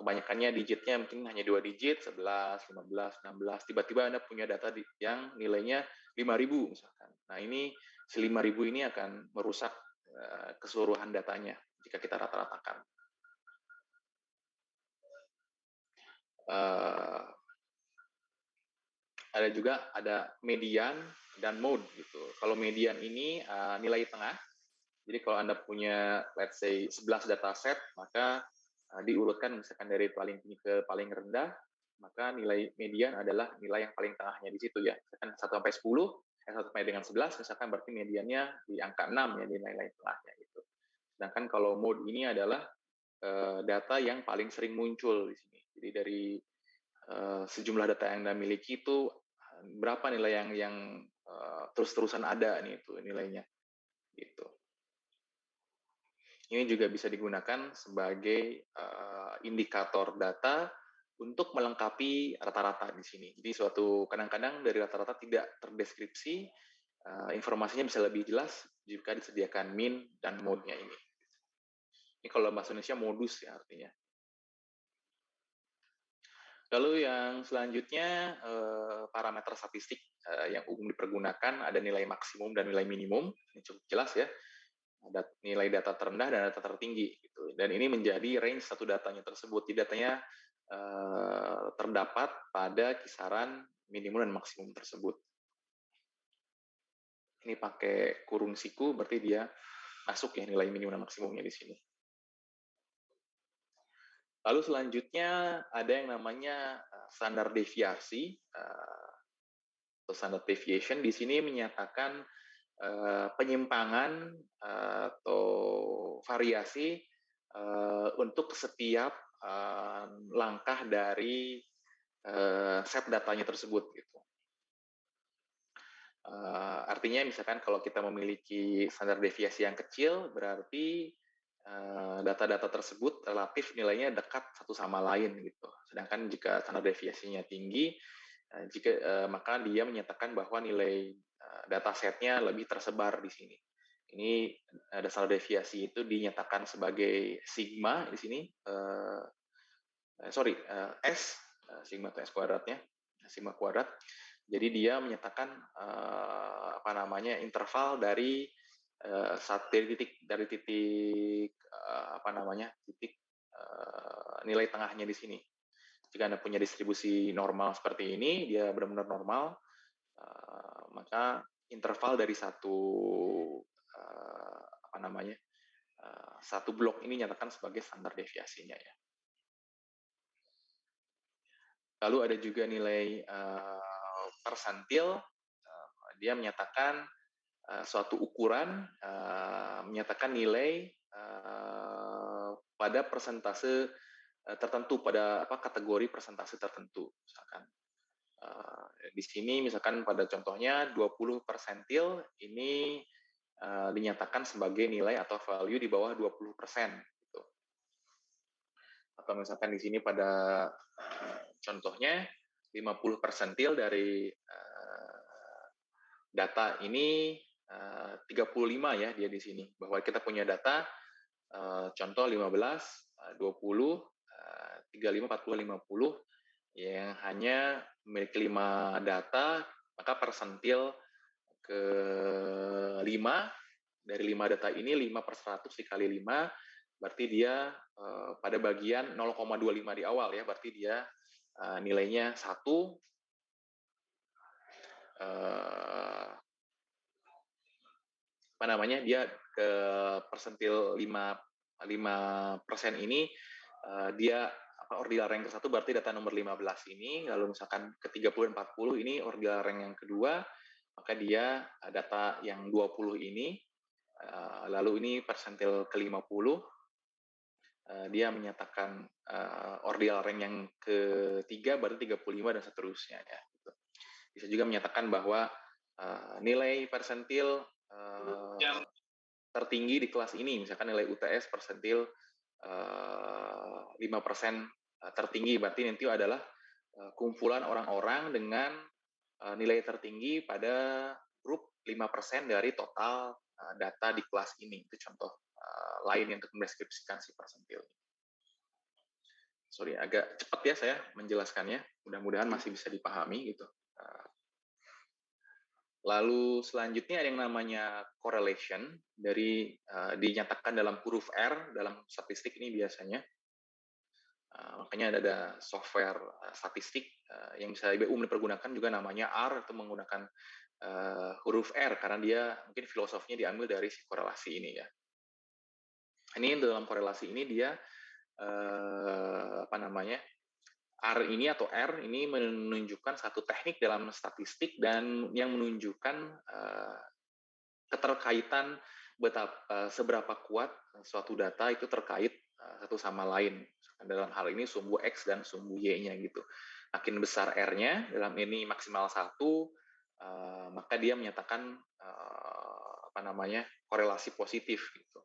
kebanyakannya digitnya mungkin hanya 2 digit, 11, 15, 16. Tiba-tiba Anda punya data yang nilainya 5.000 misalkan. Nah ini si 5.000 ini akan merusak keseluruhan datanya jika kita rata-ratakan. Ada juga median dan mode gitu. Kalau median ini nilai tengah. Jadi kalau Anda punya let's say 11 dataset, maka diurutkan misalkan dari paling tinggi ke paling rendah, maka nilai median adalah nilai yang paling tengahnya di situ ya. Misalkan 1 sampai 10, 1 sampai dengan 11, misalkan berarti mediannya di angka 6 ya di nilai tengahnya gitu. Sedangkan kalau mode ini adalah data yang paling sering muncul di sini. Jadi dari sejumlah data yang Anda miliki itu berapa nilai yang terus-terusan ada nih itu nilainya gitu. Ini juga bisa digunakan sebagai indikator data untuk melengkapi rata-rata di sini. Jadi kadang-kadang dari rata-rata tidak terdeskripsi, informasinya bisa lebih jelas jika disediakan mean dan mode-nya ini. Ini kalau bahasa Indonesia modus ya artinya. Lalu yang selanjutnya parameter statistik yang umum dipergunakan ada nilai maksimum dan nilai minimum. Ini cukup jelas ya. Ada nilai data terendah dan data tertinggi gitu. Dan ini menjadi range satu datanya tersebut. Di datanya terdapat pada kisaran minimum dan maksimum tersebut. Ini pakai kurung siku berarti dia masuk ya nilai minimum dan maksimumnya di sini. Lalu selanjutnya ada yang namanya standar deviasi atau standard deviation. Di sini menyatakan penyimpangan atau variasi untuk setiap langkah dari set datanya tersebut gitu. Artinya misalkan kalau kita memiliki standar deviasi yang kecil berarti data-data tersebut relatif nilainya dekat satu sama lain gitu. Sedangkan jika standar deviasinya tinggi, maka dia menyatakan bahwa nilai datasetnya lebih tersebar di sini. Ini dasar deviasi itu dinyatakan sebagai sigma di sini, S, sigma atau S kuadratnya, sigma kuadrat. Jadi dia menyatakan interval dari titik nilai tengahnya di sini. Jika Anda punya distribusi normal seperti ini, dia benar-benar normal, maka interval dari satu blok ini nyatakan sebagai standar deviasinya ya. Lalu ada juga nilai persentil, dia menyatakan suatu ukuran menyatakan nilai pada persentase tertentu, pada kategori persentase tertentu. Misalkan di sini misalkan pada contohnya 20 persentil ini dinyatakan sebagai nilai atau value di bawah 20%. Gitu. Atau misalkan di sini pada contohnya 50 persentil dari data ini 35 ya dia di sini. Bahwa kita punya data contoh 15, 20, 35, 40, 50 yang hanya memiliki 5 data, maka persentil ke 5 dari 5 data ini 5 per 100 dikali 5 berarti dia pada bagian 0,25 di awal ya, berarti dia nilainya 1 dia ke persentil 5% ini dia ordinal rank ke-1 berarti data nomor 15 ini, lalu misalkan ke 30 dan 40 ini ordinal rank yang kedua, maka dia data yang 20 ini, lalu ini persentil ke-50, dia menyatakan ordinal rank yang ketiga berarti 35 dan seterusnya ya. Bisa juga menyatakan bahwa nilai persentil tertinggi di kelas ini, misalkan nilai UTS persentil 5% tertinggi, berarti nanti adalah kumpulan orang-orang dengan nilai tertinggi pada grup 5% dari total data di kelas ini. Itu contoh lain untuk mendeskripsikan si persentil. Sorry, agak cepat ya saya menjelaskannya. Mudah-mudahan masih bisa dipahami gitu. Lalu selanjutnya ada yang namanya correlation, dari dinyatakan dalam huruf R dalam statistik ini biasanya. Makanya ada software statistik yang bisa IBU dipergunakan juga namanya R, atau menggunakan huruf R karena dia mungkin filosofinya diambil dari si korelasi ini ya. Ini dalam korelasi ini dia R ini atau R ini menunjukkan satu teknik dalam statistik dan yang menunjukkan keterkaitan seberapa kuat suatu data itu terkait satu sama lain. Dalam hal ini sumbu X dan sumbu Y-nya gitu. Makin besar R-nya, dalam ini maksimal 1, maka dia menyatakan korelasi positif gitu.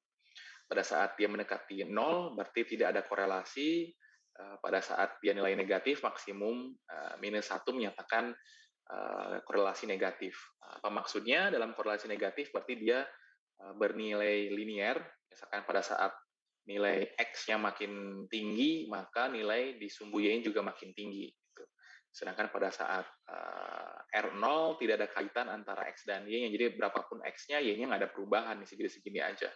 Pada saat dia mendekati 0, berarti tidak ada korelasi. Pada saat dia nilai negatif, maksimum minus 1 menyatakan korelasi negatif. Apa maksudnya dalam korelasi negatif? Berarti dia bernilai linier. Misalkan pada saat nilai X-nya makin tinggi, maka nilai di sumbu Y-nya juga makin tinggi. Gitu. Sedangkan pada saat R0 tidak ada kaitan antara X dan Y-nya, jadi berapapun X-nya, Y-nya nggak ada perubahan, segini-segini aja.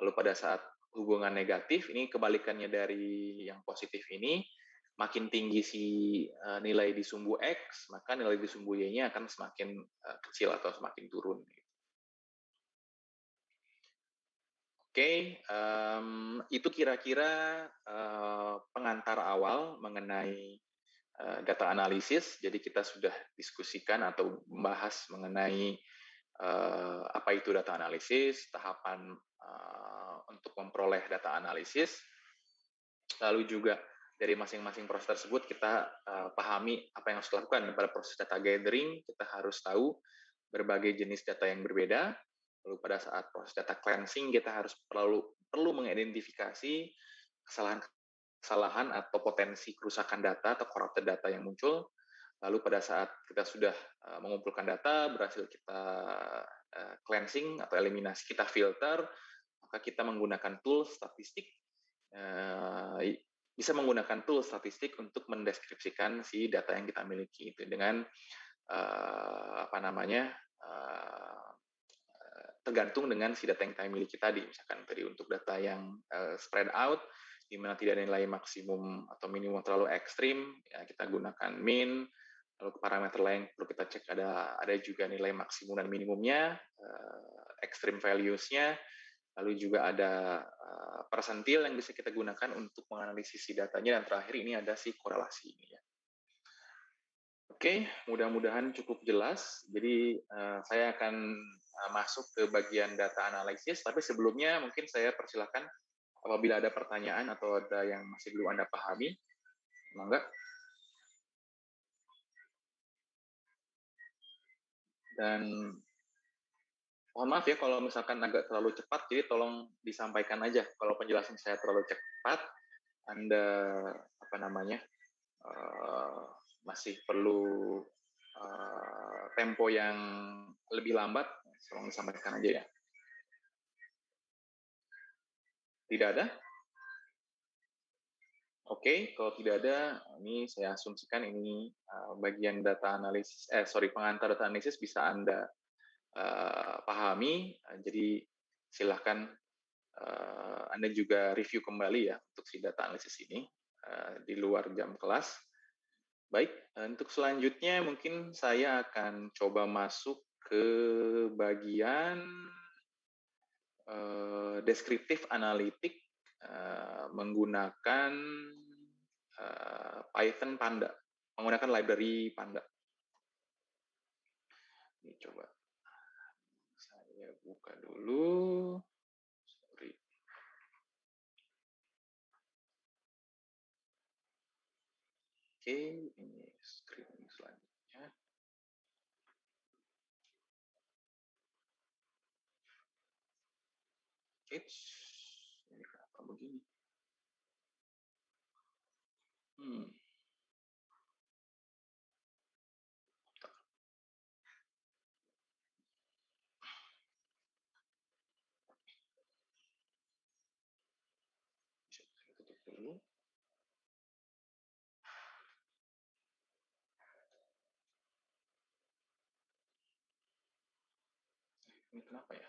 Lalu pada saat hubungan negatif, ini kebalikannya dari yang positif ini, makin tinggi si nilai di sumbu X, maka nilai di sumbu Y-nya akan semakin kecil atau semakin turun. Oke, itu kira-kira pengantar awal mengenai data analisis. Jadi kita sudah diskusikan atau membahas mengenai apa itu data analisis, tahapan untuk memperoleh data analisis, lalu juga dari masing-masing proses tersebut kita pahami apa yang harus dilakukan pada proses data gathering. Kita harus tahu berbagai jenis data yang berbeda. Lalu pada saat proses data cleansing kita harus perlu mengidentifikasi kesalahan atau potensi kerusakan data atau corrupted data yang muncul. Lalu pada saat kita sudah mengumpulkan data, berhasil kita cleansing atau eliminasi, kita filter, maka kita menggunakan tool statistik, bisa menggunakan tool statistik untuk mendeskripsikan si data yang kita miliki itu dengan apa namanya tergantung dengan si data yang kita miliki tadi. Misalkan tadi untuk data yang spread out, di mana tidak ada nilai maksimum atau minimum terlalu ekstrim, ya kita gunakan mean. Lalu parameter lain perlu kita cek ada juga nilai maksimum dan minimumnya, extreme values-nya. Lalu juga ada persentil yang bisa kita gunakan untuk menganalisis si datanya, dan terakhir ini ada si korelasi ini ya. Oke, mudah-mudahan cukup jelas. Jadi saya akan masuk ke bagian data analisis, tapi sebelumnya mungkin saya persilakan apabila ada pertanyaan atau ada yang masih belum Anda pahami. Mangga. Dan mohon maaf ya kalau misalkan agak terlalu cepat, jadi tolong disampaikan aja. Kalau penjelasan saya terlalu cepat, Anda apa namanya masih perlu tempo yang lebih lambat, tolong disampaikan aja ya. Tidak ada? Oke, kalau tidak ada, ini saya asumsikan ini bagian data analisis, pengantar data analisis bisa Anda pahami. Jadi silahkan Anda juga review kembali ya untuk si data analisis ini di luar jam kelas. Baik, untuk selanjutnya mungkin saya akan coba masuk ke bagian deskriptif analitik menggunakan Python Panda, menggunakan library Panda. Ini coba saya buka dulu. Sorry. Oke, ini screen selanjutnya. Ini kenapa begini? Bisa saya tutup dulu. Ini kenapa ya?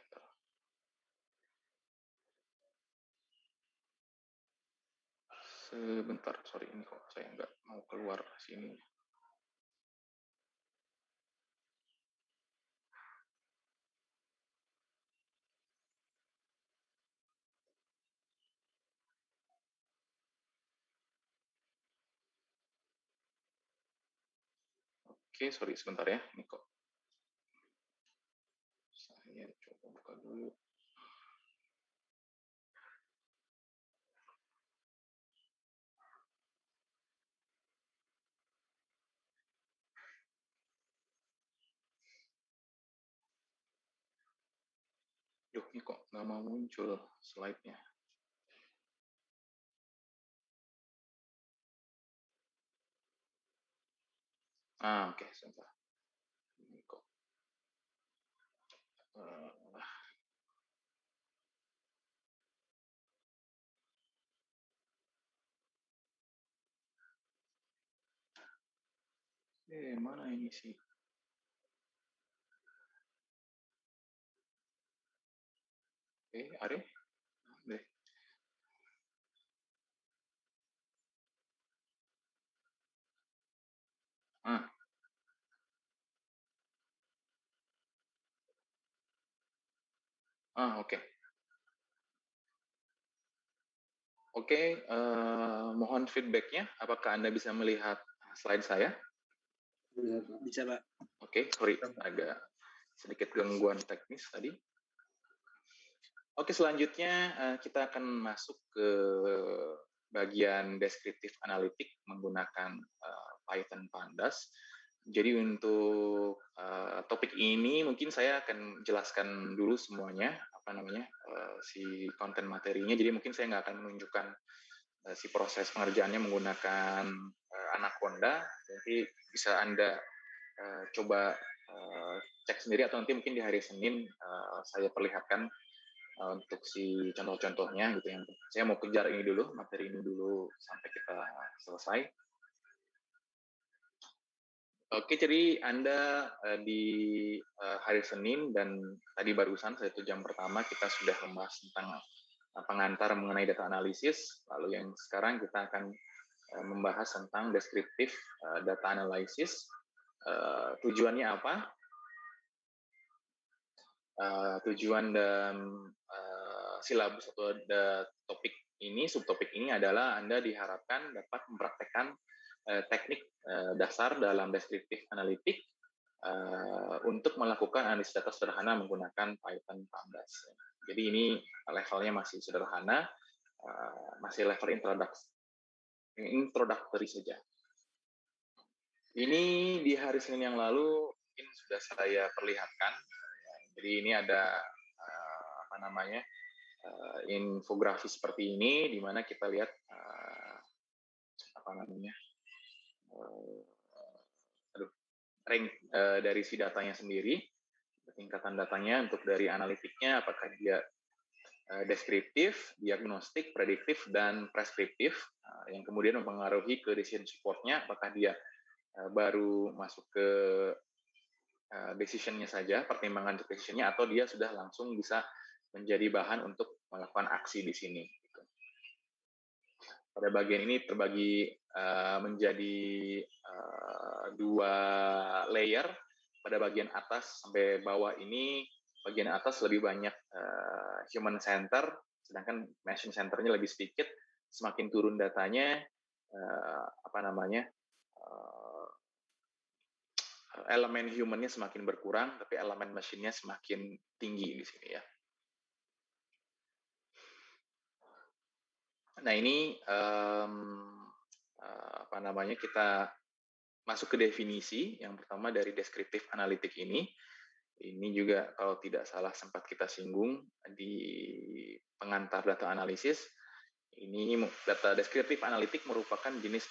Sebentar, sorry, ini kok saya nggak mau keluar sini. Oke, sorry sebentar ya, ini kok. Saya coba buka dulu. Duh, ini kok nggak mau muncul slide-nya. Oke, sebentar. Ini kok. Mana ini sih? Ada deh. Ah, oke. Oke, mohon feedback-nya. Apakah Anda bisa melihat slide saya? Bisa, Pak. Oke, sorry, agak sedikit gangguan teknis tadi. Oke, selanjutnya kita akan masuk ke bagian deskriptif analitik menggunakan Python Pandas. Jadi untuk topik ini mungkin saya akan jelaskan dulu semuanya, si konten materinya. Jadi mungkin saya nggak akan menunjukkan si proses pengerjaannya menggunakan Anaconda. Jadi bisa Anda coba cek sendiri atau nanti mungkin di hari Senin saya perlihatkan untuk si contoh-contohnya gitu ya. Saya mau kejar ini dulu, materi ini dulu sampai kita selesai. Oke, jadi Anda di hari Senin dan tadi barusan satu jam pertama kita sudah membahas tentang pengantar mengenai data analisis. Lalu yang sekarang kita akan membahas tentang deskriptif data analisis. Tujuannya apa? Tujuan dan silabus atau topik ini, subtopik ini adalah Anda diharapkan dapat mempraktekkan teknik dasar dalam deskriptif analitik untuk melakukan analisis data sederhana menggunakan Python Pandas. Jadi ini levelnya masih sederhana, masih level introductory saja. Ini di hari Senin yang lalu mungkin sudah saya perlihatkan. Jadi ini ada infografis seperti ini, di mana kita lihat rank dari si datanya sendiri, tingkatan datanya untuk dari analitiknya, apakah dia deskriptif, diagnostik, prediktif, dan preskriptif, yang kemudian mempengaruhi ke decision support-nya, apakah dia baru masuk ke decision-nya saja, pertimbangan untuk decision-nya, atau dia sudah langsung bisa menjadi bahan untuk melakukan aksi di sini. Pada bagian ini terbagi menjadi dua layer. Pada bagian atas sampai bawah ini, bagian atas lebih banyak human center, sedangkan machine center-nya lebih sedikit. Semakin turun datanya, elemen human-nya semakin berkurang, tapi elemen machine-nya semakin tinggi di sini ya. Nah ini kita masuk ke definisi. Yang pertama dari deskriptif analitik ini. Ini juga kalau tidak salah sempat kita singgung di pengantar data analisis. Ini data deskriptif analitik merupakan jenis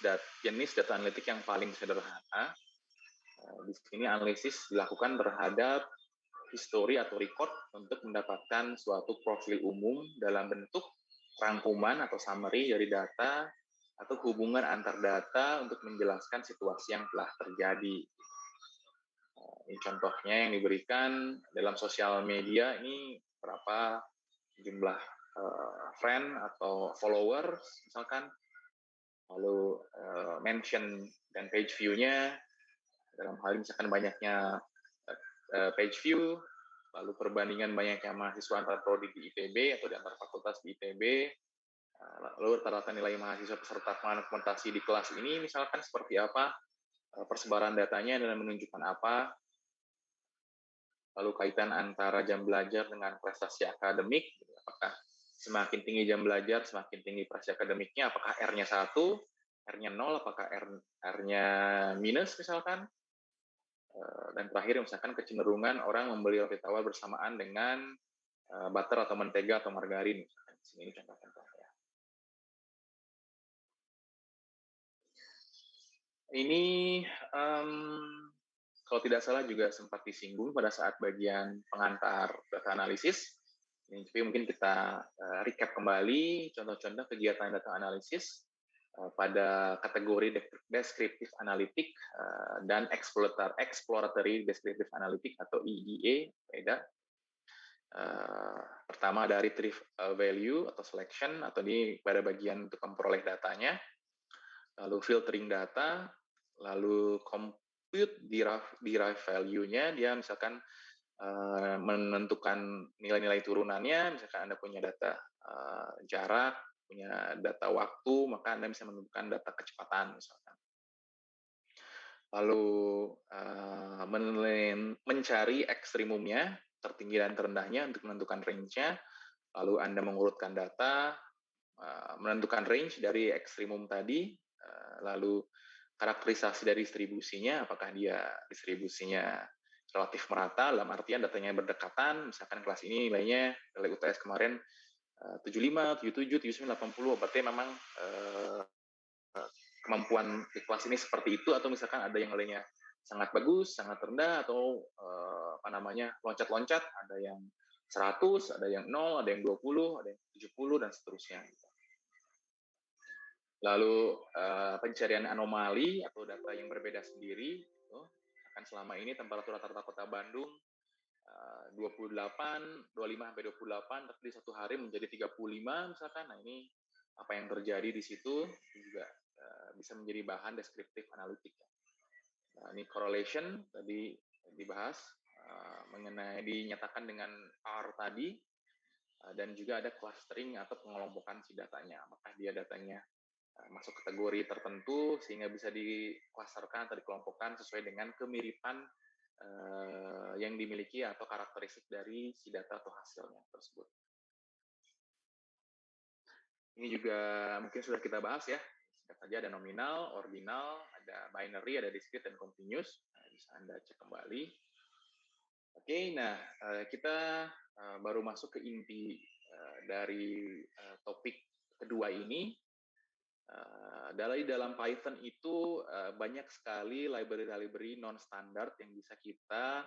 data analitik yang paling sederhana. Di sini analisis dilakukan terhadap histori atau record untuk mendapatkan suatu profil umum dalam bentuk rangkuman atau summary dari data atau hubungan antar data untuk menjelaskan situasi yang telah terjadi. Ini contohnya yang diberikan dalam sosial media, ini berapa jumlah friend atau follower misalkan, lalu mention dan page view-nya, dalam hal misalkan banyaknya page view, lalu perbandingan banyaknya mahasiswa antar prodi di ITB atau di antar fakultas di ITB, lalu rata-rata nilai mahasiswa peserta dokumentasi di kelas ini misalkan seperti apa, persebaran datanya dan menunjukkan apa, lalu kaitan antara jam belajar dengan prestasi akademik, apakah semakin tinggi jam belajar, semakin tinggi prestasi akademiknya, apakah R-nya 1, R-nya 0, apakah R-nya minus misalkan, dan terakhir misalkan kecenderungan orang membeli roti tawar bersamaan dengan butter atau mentega atau margarin. Di sini contoh-contohnya. Ini kalau tidak salah juga sempat disinggung pada saat bagian pengantar data analisis. Tapi mungkin kita recap kembali contoh-contoh kegiatan data analisis. pada kategori descriptive analytic dan exploratory descriptive analytic atau EDA, beda. Pertama ada retrieve value atau selection, atau di pada bagian untuk memperoleh datanya, lalu filtering data, lalu compute derive value-nya, dia misalkan menentukan nilai-nilai turunannya, misalkan Anda punya data jarak, punya data waktu, maka Anda bisa menentukan data kecepatan misalkan. Lalu mencari ekstrimumnya, tertinggi dan terendahnya untuk menentukan range-nya, lalu Anda mengurutkan data, menentukan range dari ekstrimum tadi, lalu karakterisasi dari distribusinya, apakah dia distribusinya relatif merata, dalam artian datanya berdekatan, misalkan kelas ini nilainya, nilai UTS kemarin 75, 77, 79, 80, berarti memang kemampuan di kelas ini seperti itu, atau misalkan ada yang nilainya sangat bagus, sangat rendah, atau loncat-loncat, ada yang 100, ada yang 0, ada yang 20, ada yang 70, dan seterusnya. Lalu pencarian anomali atau data yang berbeda sendiri, kan selama ini temperatur rata-rata kota Bandung 25 sampai 28, tapi di satu hari menjadi 35 misalkan. Nah, ini apa yang terjadi di situ juga bisa menjadi bahan deskriptif analitik. Nah, ini correlation tadi dibahas mengenai dinyatakan dengan R tadi, dan juga ada clustering atau pengelompokan si datanya. Apakah dia datanya masuk kategori tertentu sehingga bisa diklasterkan atau dikelompokkan sesuai dengan kemiripan yang dimiliki atau karakteristik dari si data atau hasilnya tersebut. Ini juga mungkin sudah kita bahas ya. Singkat saja, ada nominal, ordinal, ada binary, ada discrete, dan continuous. Nah, bisa Anda cek kembali. Oke, nah kita baru masuk ke inti dari topik kedua ini. Dari dalam Python itu banyak sekali library non-standard yang bisa kita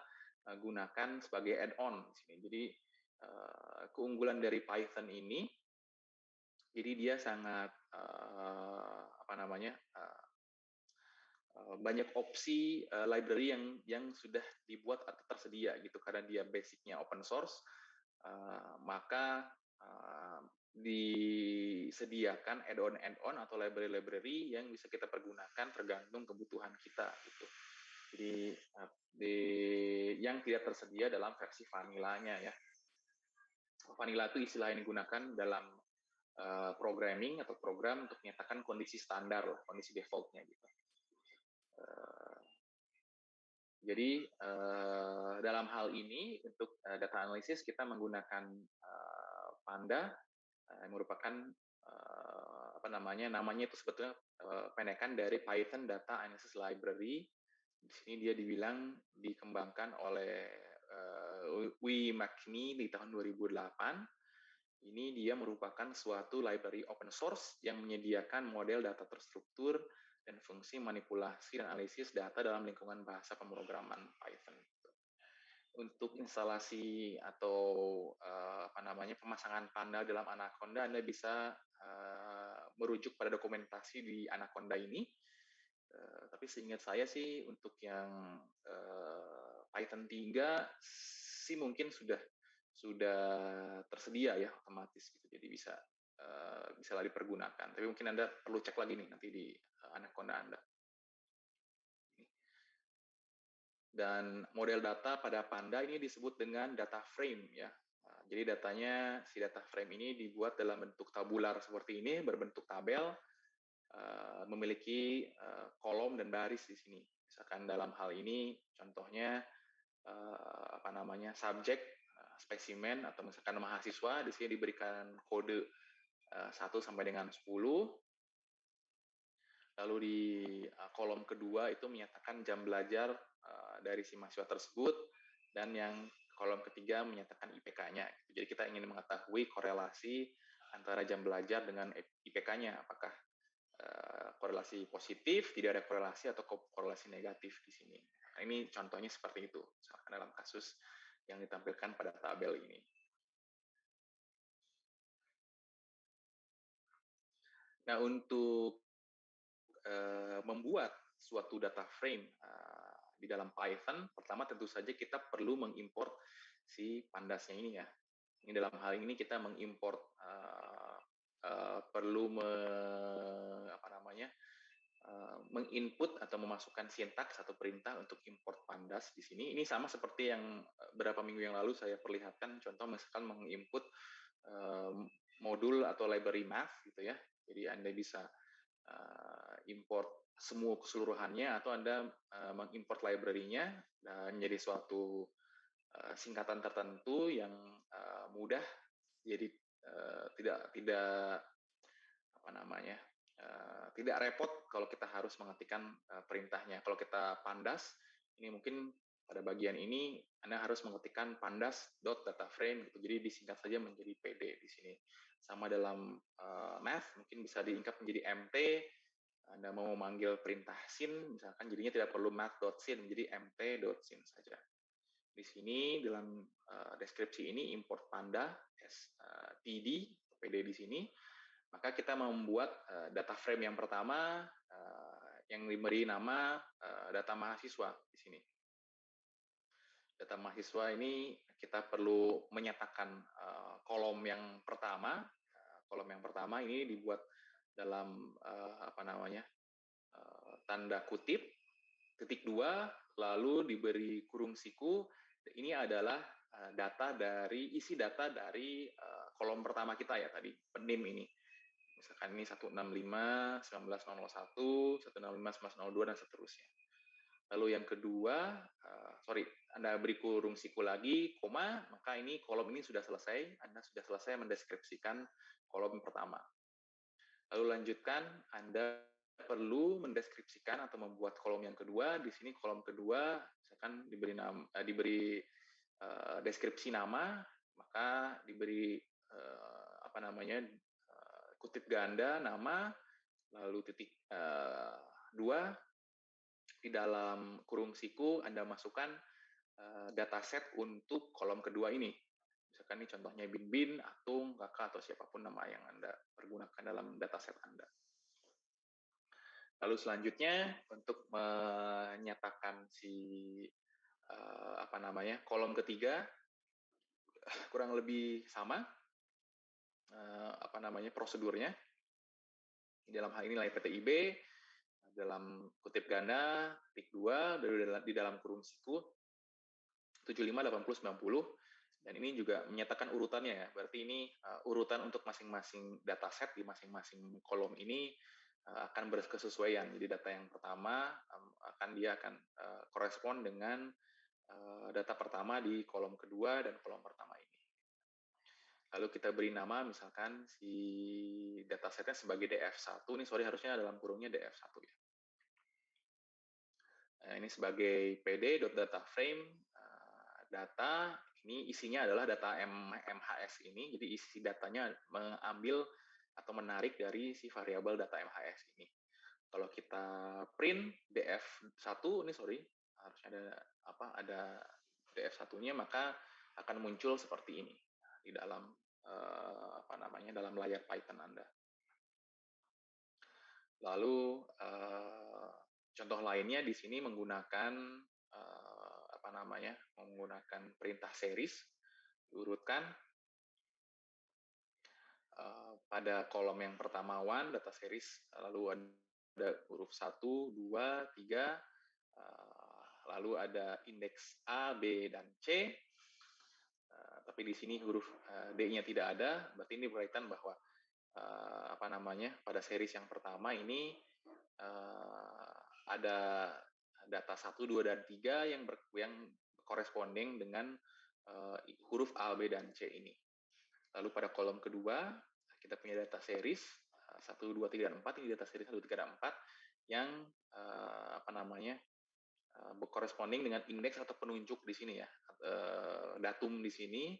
gunakan sebagai add-on di sini. Jadi keunggulan dari Python ini, jadi dia sangat banyak opsi library yang sudah dibuat atau tersedia gitu, karena dia basicnya open source, maka disediakan add-on atau library yang bisa kita pergunakan tergantung kebutuhan kita gitu. Jadi yang tidak tersedia dalam versi vanilla-nya ya. Vanilla itu istilah yang digunakan dalam programming atau program untuk menyatakan kondisi standar, kondisi default-nya gitu. Jadi dalam hal ini untuk data analisis kita menggunakan Panda, yang merupakan namanya itu sebetulnya pendekan dari Python Data Analysis Library. Di sini dia dibilang dikembangkan oleh Wi McNee di tahun 2008. Ini dia merupakan suatu library open source yang menyediakan model data terstruktur dan fungsi manipulasi dan analisis data dalam lingkungan bahasa pemrograman Python. Untuk instalasi atau pemasangan Panda dalam Anaconda, Anda bisa merujuk pada dokumentasi di Anaconda ini. Tapi seingat saya sih untuk yang Python 3 sih mungkin sudah tersedia ya otomatis gitu, jadi bisa dipergunakan. Tapi mungkin Anda perlu cek lagi nih nanti di Anaconda Anda. Dan model data pada Panda ini disebut dengan data frame ya. Jadi si data frame ini dibuat dalam bentuk tabular seperti ini, berbentuk tabel, memiliki kolom dan baris di sini. Misalkan dalam hal ini contohnya subjek, spesimen, atau misalkan mahasiswa, di sini diberikan kode 1 sampai dengan 10. Lalu di kolom kedua itu menyatakan jam belajar dari si mahasiswa tersebut, dan yang kolom ketiga menyatakan IPK-nya. Jadi kita ingin mengetahui korelasi antara jam belajar dengan IPK-nya, apakah korelasi positif, tidak ada korelasi, atau korelasi negatif di sini. Nah, ini contohnya seperti itu, misalkan dalam kasus yang ditampilkan pada tabel ini. Nah, untuk membuat suatu data frame di dalam Python, pertama tentu saja kita perlu mengimport si pandasnya ini ya. Ini dalam hal ini kita mengimport perlu apa namanya menginput atau memasukkan sintaks atau perintah untuk import pandas di sini. Ini sama seperti yang beberapa minggu yang lalu saya perlihatkan, contoh misalkan menginput modul atau library math gitu ya. Jadi Anda bisa import semua keseluruhannya atau Anda mengimport library-nya dan menjadi suatu singkatan tertentu yang mudah, jadi tidak apa namanya tidak repot kalau kita harus mengetikkan perintahnya. Kalau kita pandas, ini mungkin pada bagian ini Anda harus mengetikkan pandas.dataframe gitu. Jadi disingkat saja menjadi PD di sini. Sama dalam math mungkin bisa diingkat menjadi MT. Anda mau memanggil perintah sin, misalkan jadinya tidak perlu math.sin, menjadi mt.sin saja. Di sini dalam deskripsi ini import panda PD, PD di sini, maka kita membuat data frame yang pertama yang diberi nama data mahasiswa di sini. Data mahasiswa ini kita perlu menyatakan kolom yang pertama. Kolom yang pertama ini dibuat dalam apa namanya tanda kutip titik 2, lalu diberi kurung siku. Ini adalah isi data dari kolom pertama kita ya tadi, penim ini. Misalkan ini 165, 19001, 165, 1902, dan seterusnya. Lalu yang kedua, Anda beri kurung siku lagi, koma, maka ini kolom ini sudah selesai, Anda sudah selesai mendeskripsikan kolom pertama. Lalu lanjutkan, Anda perlu mendeskripsikan atau membuat kolom yang kedua. Di sini kolom kedua, misalkan diberi deskripsi nama, maka diberi apa namanya kutip ganda nama, lalu titik 2, di dalam kurung siku Anda masukkan dataset untuk kolom kedua ini. Misalkan ini contohnya bin, atung, kakak, atau siapapun nama yang Anda pergunakan dalam dataset Anda. Lalu selanjutnya untuk menyatakan apa namanya kolom ketiga kurang lebih sama apa namanya prosedurnya. Di dalam hal ini nilai PTIB dalam kutip ganda titik 2 di dalam kurung siku 75, 80, 90, dan ini juga menyatakan urutannya ya. Berarti ini urutan untuk masing-masing dataset di masing-masing kolom ini akan berkesesuaian. Jadi data yang pertama dia akan korespon dengan data pertama di kolom kedua dan kolom pertama ini. Lalu kita beri nama misalkan si datasetnya sebagai DF1. Ini harusnya dalam kurungnya DF1 ya. Nah, ini sebagai pd.dataframe data, ini isinya adalah data MHS ini. Jadi isi datanya mengambil atau menarik dari si variabel data MHS ini. Kalau kita print df1 ini harusnya ada df1-nya, maka akan muncul seperti ini di dalam dalam layar Python Anda. Lalu contoh lainnya di sini menggunakan menggunakan perintah series, diurutkan pada kolom yang pertama one data series, lalu ada huruf 1, 2, 3, lalu ada indeks A, B, dan C. Tapi di sini huruf D-nya tidak ada, berarti ini berkaitan bahwa pada series yang pertama ini ada data 1, 2, dan 3 yang corresponding dengan huruf A, B, dan C ini. Lalu pada kolom kedua, kita punya data series 1, 2, 3, dan 4. Ini data series 1, 2, 3, dan 4 yang corresponding dengan indeks atau penunjuk di sini ya. Datum di sini,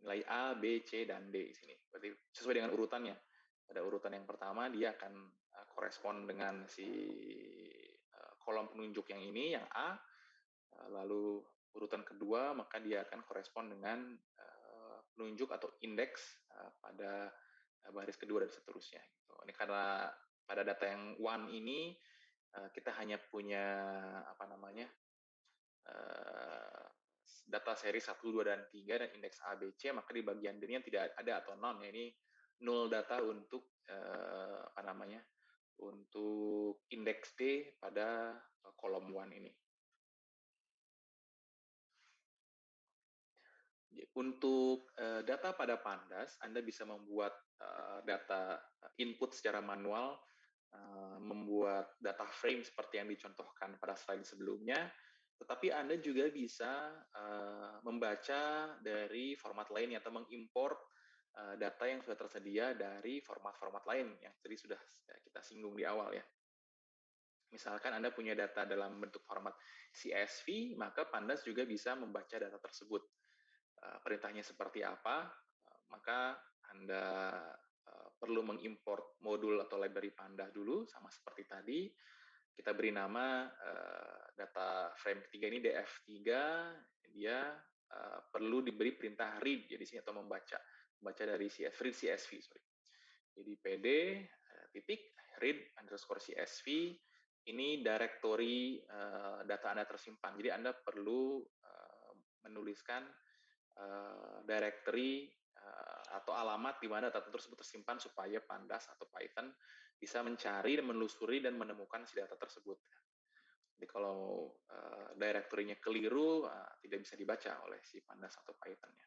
nilai A, B, C, dan D di sini. Berarti sesuai dengan urutannya. Pada urutan yang pertama, dia akan korespon dengan si kolom penunjuk yang ini, yang A. Lalu urutan kedua, maka dia akan korespon dengan penunjuk atau indeks pada baris kedua dan seterusnya. Ini karena pada data yang one ini kita hanya punya data seri 1, 2, dan 3 dan indeks A, B, C, maka di bagian D-nya tidak ada atau none. Ya, ini null data untuk untuk indeks D pada kolom one ini. Untuk data pada Pandas, Anda bisa membuat data input secara manual, membuat data frame seperti yang dicontohkan pada slide sebelumnya, tetapi Anda juga bisa membaca dari format lain atau mengimport data yang sudah tersedia dari format-format lain yang tadi sudah kita singgung di awal ya. Misalkan Anda punya data dalam bentuk format CSV, maka Pandas juga bisa membaca data tersebut. Perintahnya seperti apa, maka Anda perlu mengimport modul atau library Pandas dulu, sama seperti tadi. Kita beri nama data frame ketiga ini DF3, dia perlu diberi perintah read, jadi sini atau membaca dari CSV, sorry. Jadi PD titik read underscore CSV, ini directory data Anda tersimpan. Jadi Anda perlu menuliskan directory atau alamat di mana data tersebut tersimpan supaya Pandas atau Python bisa mencari dan menelusuri dan menemukan si data tersebut. Jadi kalau directory-nya keliru, tidak bisa dibaca oleh si Pandas atau Python-nya.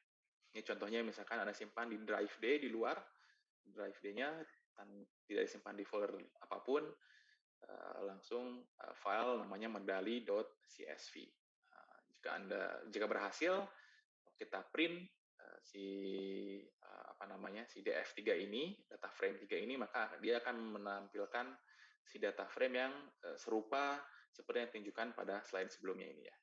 Ini contohnya misalkan Anda simpan di drive D di luar, drive D-nya tidak disimpan di folder apapun, langsung file namanya medali.csv. Jika berhasil, kita print si DF3 ini, data frame 3 ini, maka dia akan menampilkan si data frame yang serupa seperti yang ditunjukkan pada slide sebelumnya ini ya.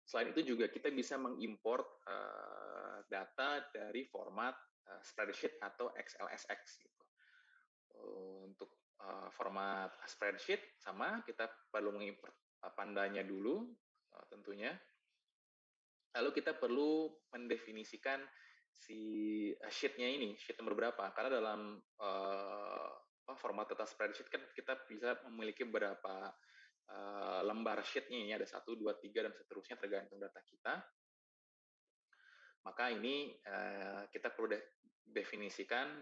Selain itu juga kita bisa mengimport data dari format spreadsheet atau XLSX gitu. Untuk format spreadsheet sama, kita perlu mengimport pandanya dulu tentunya. Lalu kita perlu mendefinisikan si sheet-nya ini, sheet nomor berapa. Karena dalam format data spreadsheet kan kita bisa memiliki beberapa lembar sheet-nya, ini ada 1, 2, 3, dan seterusnya tergantung data kita. Maka ini kita perlu definisikan,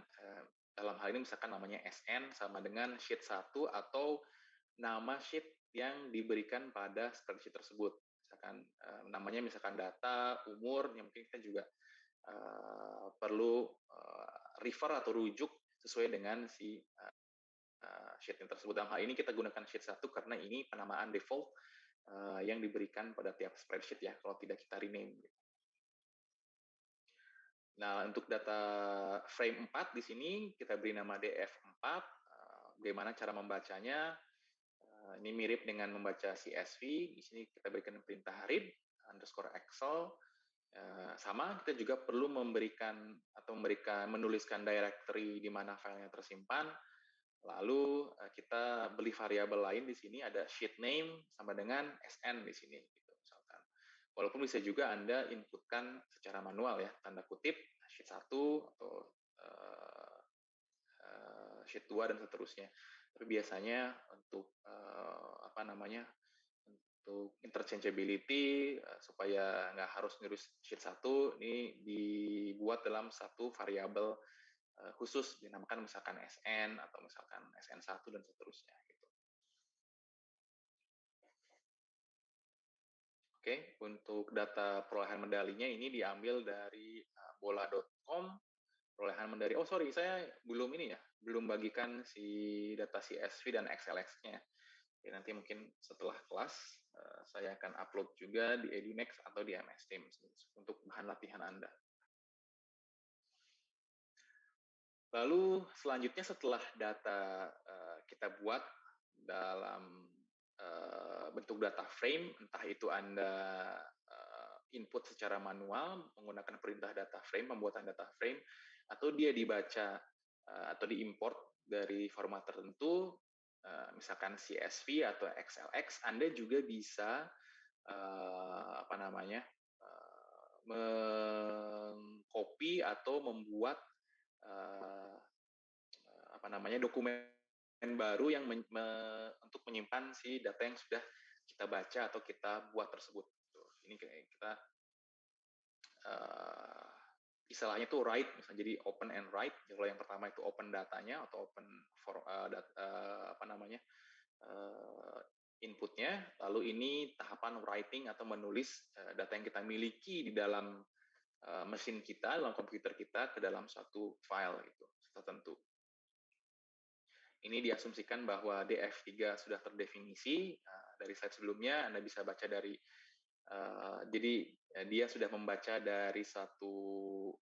dalam hal ini misalkan namanya SN sama dengan sheet 1 atau nama sheet yang diberikan pada spreadsheet tersebut. Misalkan namanya misalkan data, umur, yang mungkin kita juga perlu refer atau rujuk sesuai dengan si sheet yang tersebut. Dalam hal ini kita gunakan sheet 1 karena ini penamaan default yang diberikan pada tiap spreadsheet ya, kalau tidak kita rename. Nah, untuk data frame 4 di sini kita beri nama DF4. Bagaimana cara membacanya? Ini mirip dengan membaca CSV. Di sini kita berikan perintah read underscore Excel. Sama, kita juga perlu menuliskan directory di mana filenya tersimpan. Lalu kita beli variabel lain di sini, ada sheet name sama dengan SN di sini. Gitu, misalkan. Walaupun bisa juga Anda inputkan secara manual ya, tanda kutip, sheet 1 atau sheet 2 dan seterusnya. Tapi biasanya untuk untuk interchangeability supaya nggak harus nulis sheet 1, ini dibuat dalam satu variabel khusus dinamakan misalkan SN atau misalkan SN1 dan seterusnya gitu. Oke, untuk data perolehan medalinya ini diambil dari bola.com. Perolehan medali. Oh sorry, saya belum bagikan si data CSV dan XLX-nya. Jadi nanti mungkin setelah kelas saya akan upload juga di EduNext atau di MS Teams untuk bahan latihan Anda. Lalu selanjutnya setelah data kita buat dalam bentuk data frame, entah itu Anda input secara manual menggunakan perintah data frame, pembuatan data frame, atau dia dibaca atau diimport dari format tertentu, misalkan CSV atau XLX, Anda juga bisa mengcopy atau membuat dokumen baru yang untuk menyimpan si data yang sudah kita baca atau kita buat tersebut. Ini kita istilahnya itu write, misalnya jadi open and write. Kalau yang pertama itu open datanya atau open for inputnya, lalu ini tahapan writing atau menulis data yang kita miliki di dalam mesin kita, dalam komputer kita ke dalam suatu file gitu tertentu. Ini diasumsikan bahwa DF3 sudah terdefinisi dari slide sebelumnya. Anda bisa baca dari jadi dia sudah membaca dari satu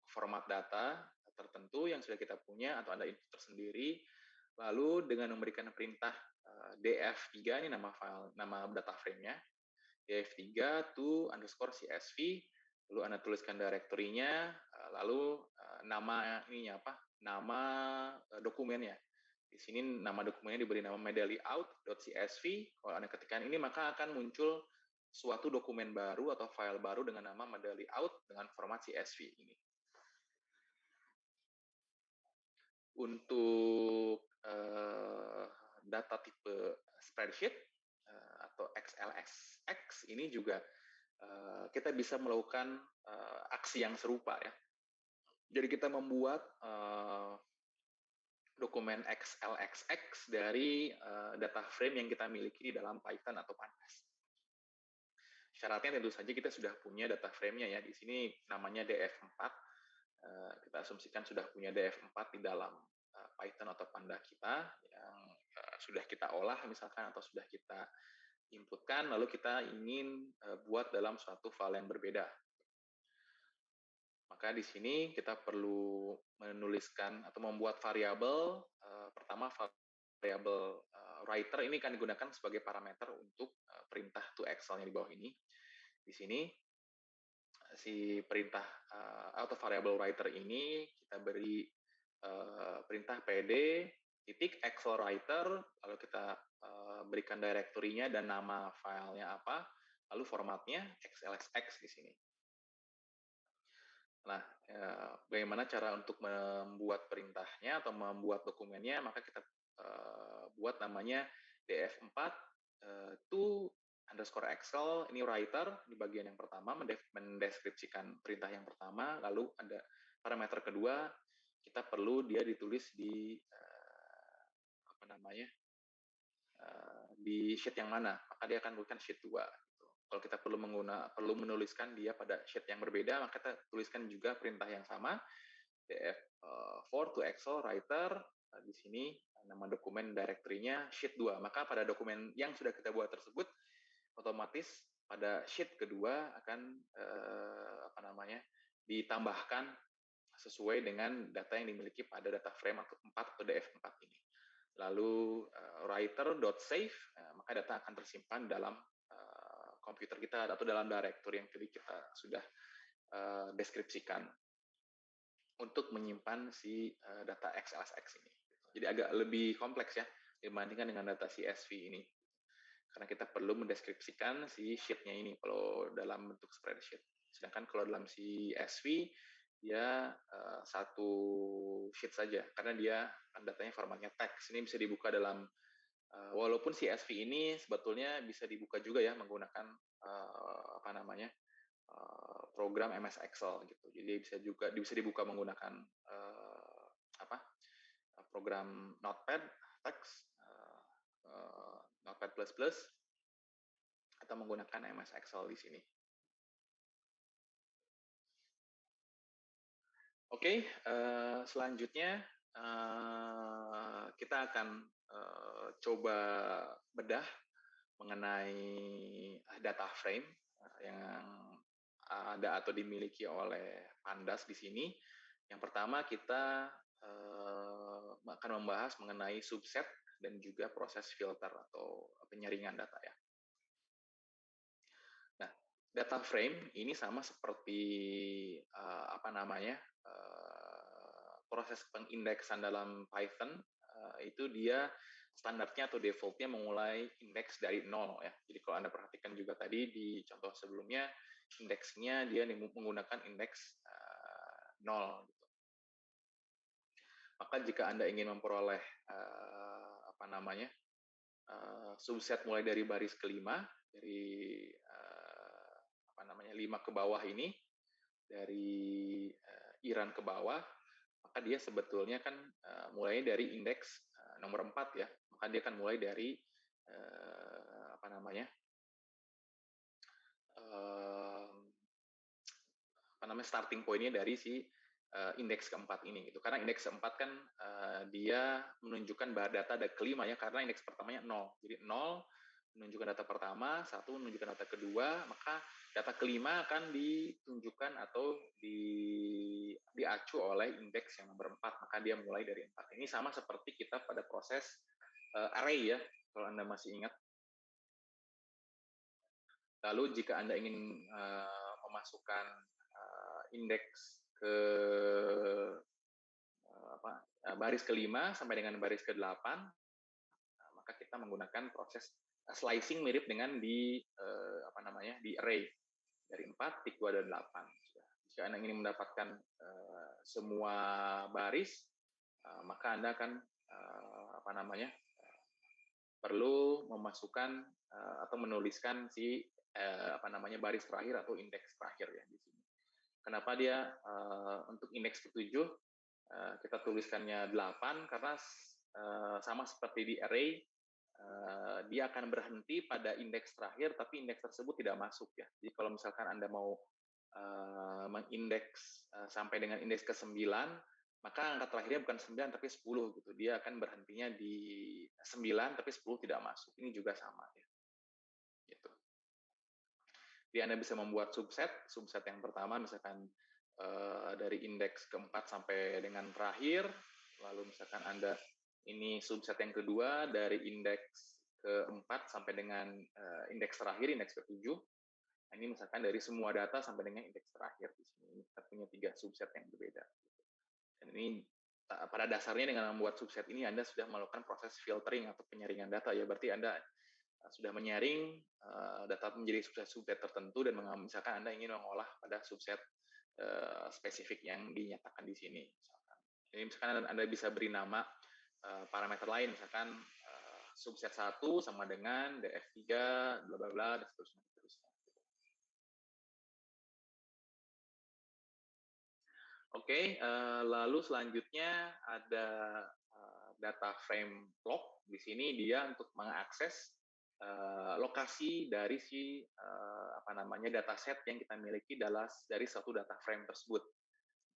format data tertentu yang sudah kita punya atau Anda input tersendiri. Lalu dengan memberikan perintah df3, ini nama file, nama data frame-nya, df3 to underscore csv, lalu Anda tuliskan directory-nya, lalu nama ininya apa? Nama dokumennya. Di sini nama dokumennya diberi nama medalyout.csv. Kalau Anda ketikkan ini, maka akan muncul suatu dokumen baru atau file baru dengan nama medalyout dengan format CSV ini. Untuk data tipe spreadsheet atau XLSX ini juga kita bisa melakukan aksi yang serupa ya. Jadi kita membuat dokumen XLSX dari data frame yang kita miliki di dalam Python atau Pandas. Syaratnya tentu saja kita sudah punya data frame-nya ya. Di sini namanya DF4. Kita asumsikan sudah punya DF4 di dalam Python atau Panda kita yang sudah kita olah misalkan atau sudah kita inputkan, lalu kita ingin buat dalam suatu file yang berbeda. Maka di sini kita perlu menuliskan atau membuat variabel. Pertama, variabel writer ini akan digunakan sebagai parameter untuk perintah to Excel-nya di bawah ini. Di sini si perintah atau variabel writer ini kita beri perintah pd titik Excel writer, lalu kita berikan directory-nya dan nama filenya apa, lalu formatnya XLSX di sini. Nah, bagaimana cara untuk membuat perintahnya atau membuat dokumennya? Maka kita buat namanya df4 to underscore Excel, ini writer di bagian yang pertama, mendeskripsikan perintah yang pertama, lalu ada parameter kedua, kita perlu dia ditulis di di sheet yang mana, maka dia akan tuliskan sheet 2. Gitu. Kalau kita perlu menuliskan dia pada sheet yang berbeda, maka kita tuliskan juga perintah yang sama, df4 to Excel writer, di sini nama dokumen directory-nya sheet 2. Maka pada dokumen yang sudah kita buat tersebut, otomatis pada sheet kedua akan ditambahkan sesuai dengan data yang dimiliki pada data frame 4 atau DF4 ini. Lalu writer.save, maka data akan tersimpan dalam komputer kita atau dalam directory yang tadi kita sudah deskripsikan untuk menyimpan si data XLSX ini. Jadi agak lebih kompleks ya dibandingkan dengan data CSV ini. Karena kita perlu mendeskripsikan si sheet-nya ini kalau dalam bentuk spreadsheet. Sedangkan kalau dalam CSV, dia satu sheet saja, karena dia datanya formatnya teks. Ini bisa dibuka dalam, walaupun CSV ini sebetulnya bisa dibuka juga ya menggunakan program MS Excel gitu. Jadi bisa dibuka menggunakan program Notepad, teks, Notepad++, atau menggunakan MS Excel di sini. Oke, selanjutnya kita akan coba bedah mengenai data frame yang ada atau dimiliki oleh Pandas di sini. Yang pertama kita akan membahas mengenai subset dan juga proses filter atau penyaringan data ya. Nah, data frame ini sama seperti proses pengindeksan dalam Python, itu dia standarnya atau defaultnya memulai indeks dari 0 ya. Jadi kalau Anda perhatikan juga tadi di contoh sebelumnya, indeksnya dia menggunakan indeks 0 gitu. Maka jika Anda ingin memperoleh subset mulai dari baris kelima, dari 5 ke bawah ini, dari Iran ke bawah, maka dia sebetulnya kan mulai dari indeks nomor 4 ya, maka dia akan mulai dari starting point-nya dari si indeks keempat ini gitu. Karena indeks keempat kan dia menunjukkan data kelima ya, karena indeks pertamanya 0. Jadi 0 menunjukkan data pertama, 1 menunjukkan data kedua, maka data kelima akan ditunjukkan atau diacu oleh indeks yang nomor 4, maka dia mulai dari 4. Ini sama seperti kita pada proses array ya, kalau Anda masih ingat. Lalu jika Anda ingin memasukkan indeks ke baris kelima sampai dengan baris ke-8, maka kita menggunakan proses slicing mirip dengan di array dari 4, tik 2, dan 8. Jika Anda ingin mendapatkan semua baris, maka Anda akan perlu memasukkan atau menuliskan si baris terakhir atau indeks terakhir ya di sini. Kenapa dia untuk indeks ke-7 kita tuliskannya 8, karena sama seperti di array, dia akan berhenti pada indeks terakhir, tapi indeks tersebut tidak masuk ya. Jadi kalau misalkan Anda mau mengindeks sampai dengan indeks ke-9, maka angka terakhirnya bukan 9 tapi 10 gitu. Dia akan berhentinya di 9 tapi 10 tidak masuk. Ini juga sama ya. Gitu. Jadi Anda bisa membuat subset yang pertama misalkan dari indeks keempat sampai dengan terakhir, lalu misalkan Anda ini subset yang kedua dari indeks keempat sampai dengan indeks terakhir, indeks ke-7. Nah, ini misalkan dari semua data sampai dengan indeks terakhir di sini. Kita punya 3 subset yang berbeda. Dan ini pada dasarnya dengan membuat subset ini Anda sudah melakukan proses filtering atau penyaringan data ya. Berarti Anda sudah menyaring data menjadi subset-subset tertentu, dan misalkan Anda ingin mengolah pada subset spesifik yang dinyatakan di sini. Jadi misalkan Anda bisa beri nama parameter lain, misalkan subset 1 sama dengan df3 bla bla bla dan seterusnya. Oke, lalu selanjutnya ada data frame block. Di sini dia untuk mengakses lokasi dari si dataset yang kita miliki dari satu data frame tersebut.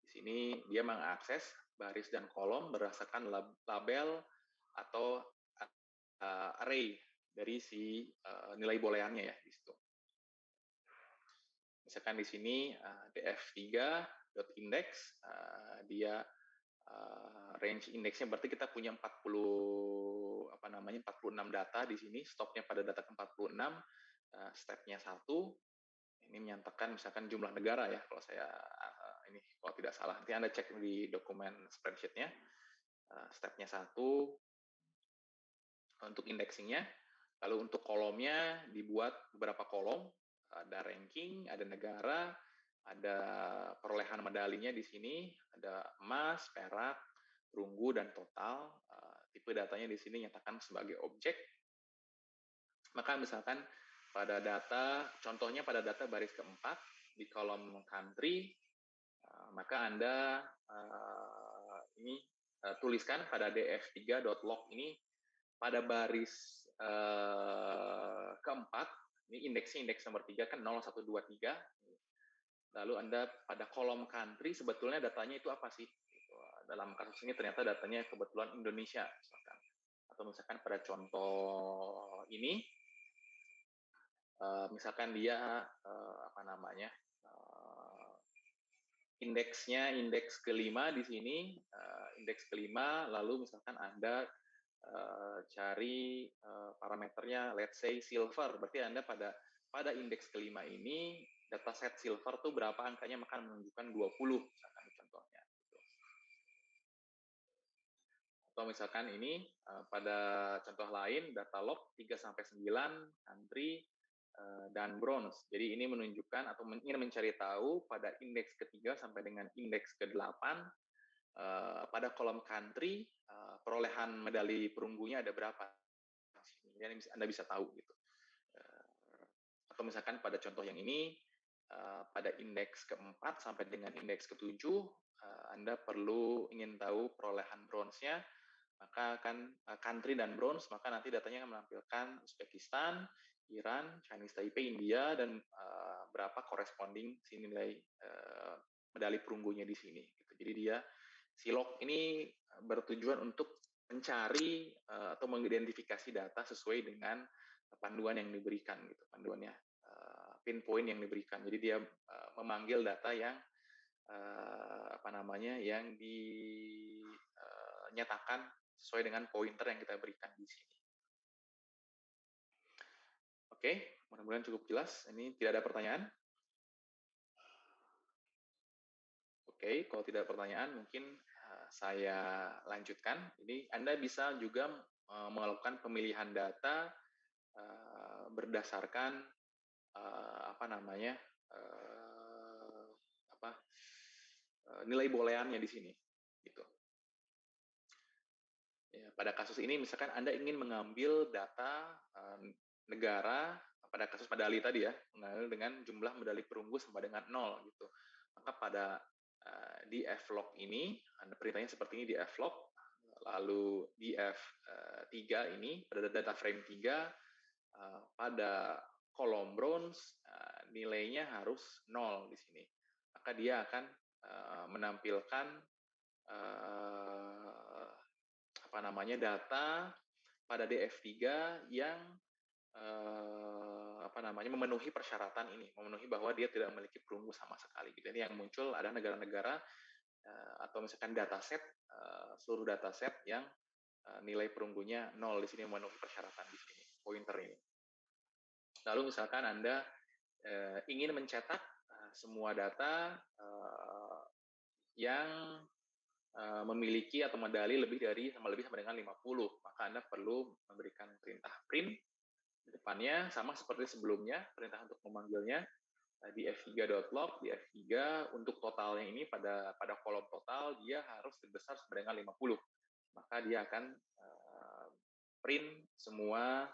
Di sini dia mengakses baris dan kolom berdasarkan label atau array dari si nilai booleannya ya di situ. Misalkan di sini df3.index, dia range indeksnya berarti kita punya 46 data di sini, stopnya pada data ke-46, stepnya 1, ini menyatakan misalkan jumlah negara ya, kalau saya ini kalau tidak salah, nanti Anda cek di dokumen spreadsheet-nya, stepnya 1 untuk indexingnya, lalu untuk kolomnya dibuat beberapa kolom, ada ranking, ada negara, ada perolehan medalinya di sini, ada emas, perak, perunggu, dan total. Tipe datanya di sini nyatakan sebagai objek. Maka misalkan pada data, contohnya pada data baris keempat, di kolom country, maka Anda tuliskan pada df3.log ini, pada baris keempat, ini indeksnya indeks nomor 3 kan 0, 1, 2, 3. Lalu Anda pada kolom country sebetulnya datanya itu apa sih? Dalam kasus ini ternyata datanya kebetulan Indonesia misalkan. Atau misalkan pada contoh ini, misalkan dia indeksnya indeks kelima di sini, indeks kelima, lalu misalkan Anda cari parameternya let's say silver, berarti Anda pada indeks kelima ini dataset silver tuh berapa angkanya, maka menunjukkan 20 misalkan contohnya. Atau misalkan ini pada contoh lain data log 3 sampai 9 country dan bronze. Jadi ini menunjukkan atau ingin mencari tahu pada indeks ketiga sampai dengan indeks ke-8 pada kolom country perolehan medali perunggunya ada berapa. Anda bisa tahu gitu. Atau misalkan pada contoh yang ini, pada indeks keempat sampai dengan indeks ketujuh, Anda perlu ingin tahu perolehan bronze-nya, maka akan country dan bronze, maka nanti datanya akan menampilkan Uzbekistan, Iran, Chinese Taipei, India, dan berapa corresponding si nilai medali perunggunya di sini. Gitu. Jadi dia si log ini bertujuan untuk mencari atau mengidentifikasi data sesuai dengan panduan yang diberikan, gitu, panduannya pinpoint yang diberikan. Jadi dia memanggil data yang yang dinyatakan sesuai dengan pointer yang kita berikan di sini. Oke, mudah-mudahan cukup jelas. Ini tidak ada pertanyaan. Oke, kalau tidak ada pertanyaan, mungkin saya lanjutkan. Ini Anda bisa juga melakukan pemilihan data berdasarkan nilai booleannya di sini. Gitu. Ya, pada kasus ini, misalkan Anda ingin mengambil data negara, pada kasus medali tadi ya, mengambil dengan jumlah medali perunggu sama dengan 0 gitu. Maka pada di F-log ini, perintahnya seperti ini di F-log, lalu di F3 ini, pada data frame 3, pada kolom bronze, nilainya harus 0 di sini. Maka dia akan menampilkan data pada DF3 yang memenuhi persyaratan ini, memenuhi bahwa dia tidak memiliki perunggu sama sekali. Jadi yang muncul ada negara-negara atau misalkan dataset, seluruh dataset yang nilai perunggunya 0 di sini, memenuhi persyaratan di sini, pointer ini. Lalu misalkan Anda ingin mencetak semua data yang memiliki atau medali lebih sama dengan 50, maka Anda perlu memberikan perintah print. Di depannya sama seperti sebelumnya, perintah untuk memanggilnya di f3.log, di F3 untuk totalnya ini pada kolom total dia harus lebih besar sama dengan 50. Maka dia akan print semua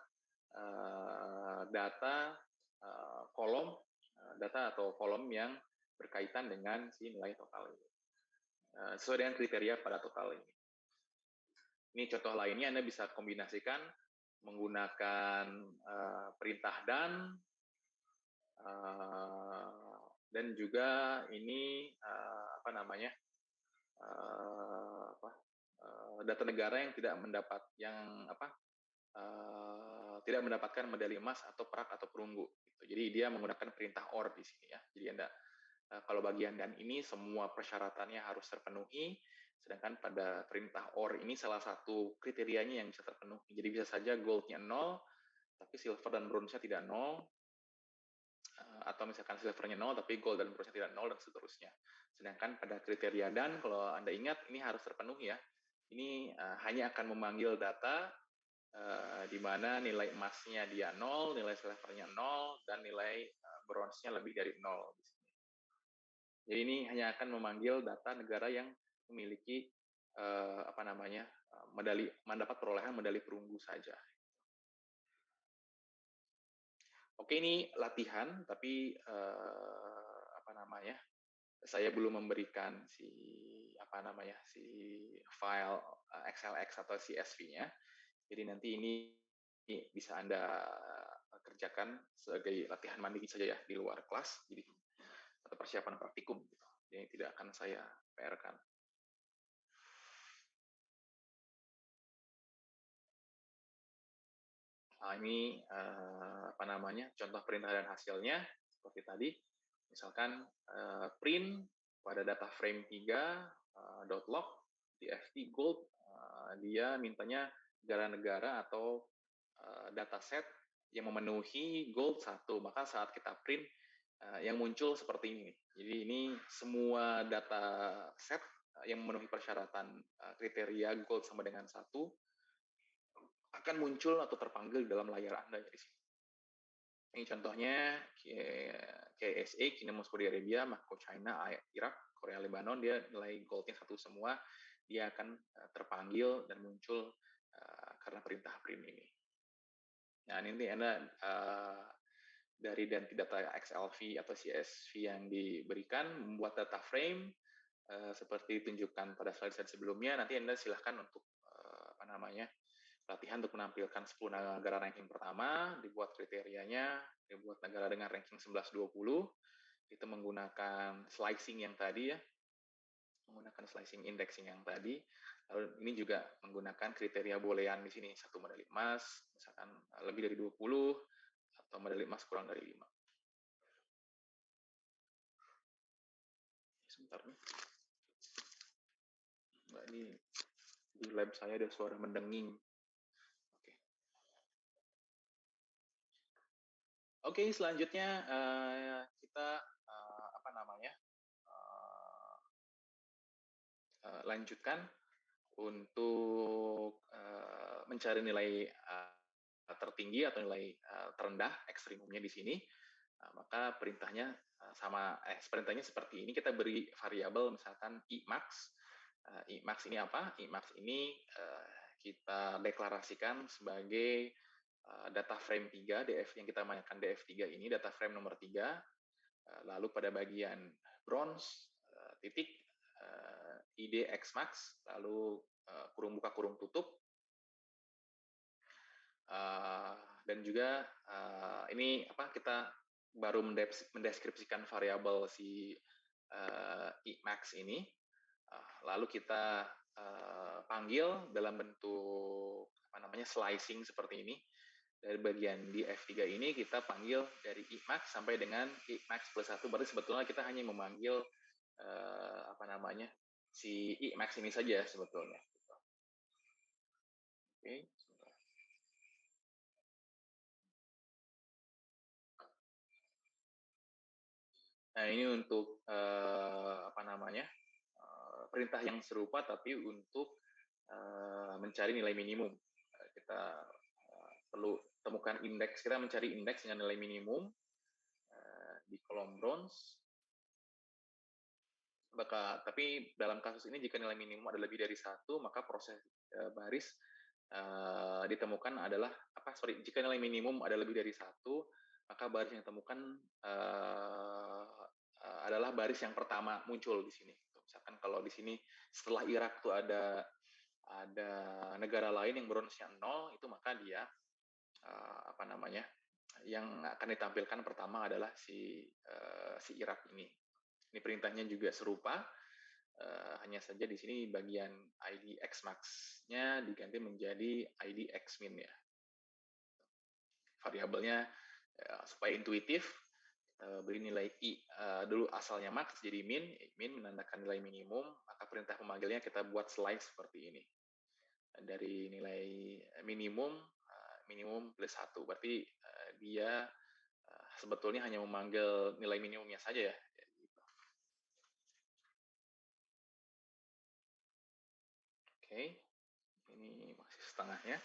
data atau kolom yang berkaitan dengan si nilai total ini. Sesuai dengan kriteria pada total ini. Ini contoh lainnya, Anda bisa kombinasikan menggunakan perintah dan juga ini data negara yang tidak mendapatkan medali emas atau perak atau perunggu. Gitu. Jadi dia menggunakan perintah OR di sini ya. Jadi Anda kalau bagian dan ini semua persyaratannya harus terpenuhi, sedangkan pada perintah OR ini salah satu kriterianya yang bisa terpenuhi. Jadi bisa saja gold-nya 0, tapi silver dan bronze-nya tidak 0, atau misalkan silver-nya 0, tapi gold dan bronze-nya tidak 0, dan seterusnya. Sedangkan pada kriteria dan, kalau Anda ingat, ini harus terpenuhi ya. Ini hanya akan memanggil data di mana nilai emasnya dia 0, nilai silvernya 0, dan nilai bronze-nya lebih dari 0. Jadi ini hanya akan memanggil data negara yang memiliki mendapat perolehan medali perunggu saja. Oke, ini latihan, tapi saya belum memberikan si file XLX atau CSV-nya. Jadi nanti ini bisa Anda kerjakan sebagai latihan mandiri saja ya di luar kelas. Jadi atau persiapan praktikum gitu. Jadi tidak akan saya PR-kan. Nah, ini contoh perintah dan hasilnya seperti tadi. Misalkan print pada data frame 3 .log di FT gold, dia mintanya negara-negara atau dataset yang memenuhi gold 1. Maka saat kita print yang muncul seperti ini. Jadi ini semua data set yang memenuhi persyaratan kriteria gold sama dengan 1 akan muncul atau terpanggil dalam layar Anda di sini. Ini contohnya KSA, Kingdom of Saudi Arabia, Mako China, Iraq, Korea Lebanon, dia nilai goldnya 1 semua, dia akan terpanggil dan muncul karena perintah print ini. Nah, ini Anda dari data XLV atau CSV yang diberikan, membuat data frame seperti ditunjukkan pada slide sebelumnya. Nanti Anda silahkan untuk latihan untuk menampilkan 10 negara ranking pertama, dibuat kriterianya, dibuat negara dengan ranking 11-20, itu menggunakan slicing yang tadi ya, menggunakan slicing indexing yang tadi. Lalu ini juga menggunakan kriteria boolean di sini, 1 medali emas, misalkan lebih dari 20, atau medali emas kurang dari 5. Sebentar nih. Mbak, ini di lab saya ada suara mendenging. Oke, selanjutnya kita lanjutkan untuk mencari nilai tertinggi atau nilai terendah ekstrimumnya di sini. Maka perintahnya perintahnya seperti ini. Kita beri variabel misalkan Imax. Imax ini apa? Imax ini kita deklarasikan sebagai data frame 3, DF yang kita mainkan DF3 ini, data frame nomor 3. Lalu pada bagian bronze, titik, ID Xmax, lalu kurung buka kurung tutup, dan juga ini kita baru mendeskripsikan variabel si Imax ini, lalu kita panggil dalam bentuk slicing seperti ini. Dari bagian di F3 ini kita panggil dari Imax sampai dengan Imax plus 1, berarti sebetulnya kita hanya memanggil si Imax ini saja sebetulnya. Oke. Nah, ini untuk perintah yang serupa tapi untuk mencari nilai minimum. Kita perlu temukan indeks, kita mencari indeks dengan nilai minimum di kolom bronze. Tapi dalam kasus ini jika nilai minimum ada lebih dari 1, maka proses baris ditemukan adalah jika nilai minimum ada lebih dari 1, maka baris yang ditemukan adalah baris yang pertama muncul di sini. Misalkan kalau di sini setelah Irak itu ada negara lain yang bronze-nya 0, itu maka dia yang akan ditampilkan pertama adalah si Irak ini. Ini perintahnya juga serupa, hanya saja di sini bagian ID Xmax-nya diganti menjadi ID Xmin ya. Variabelnya supaya intuitif, beri nilai I dulu asalnya max jadi min menandakan nilai minimum, maka perintah pemanggilnya kita buat slice seperti ini. Dari nilai minimum plus 1, berarti dia sebetulnya hanya memanggil nilai minimumnya saja ya. Oke, ini masih setengahnya.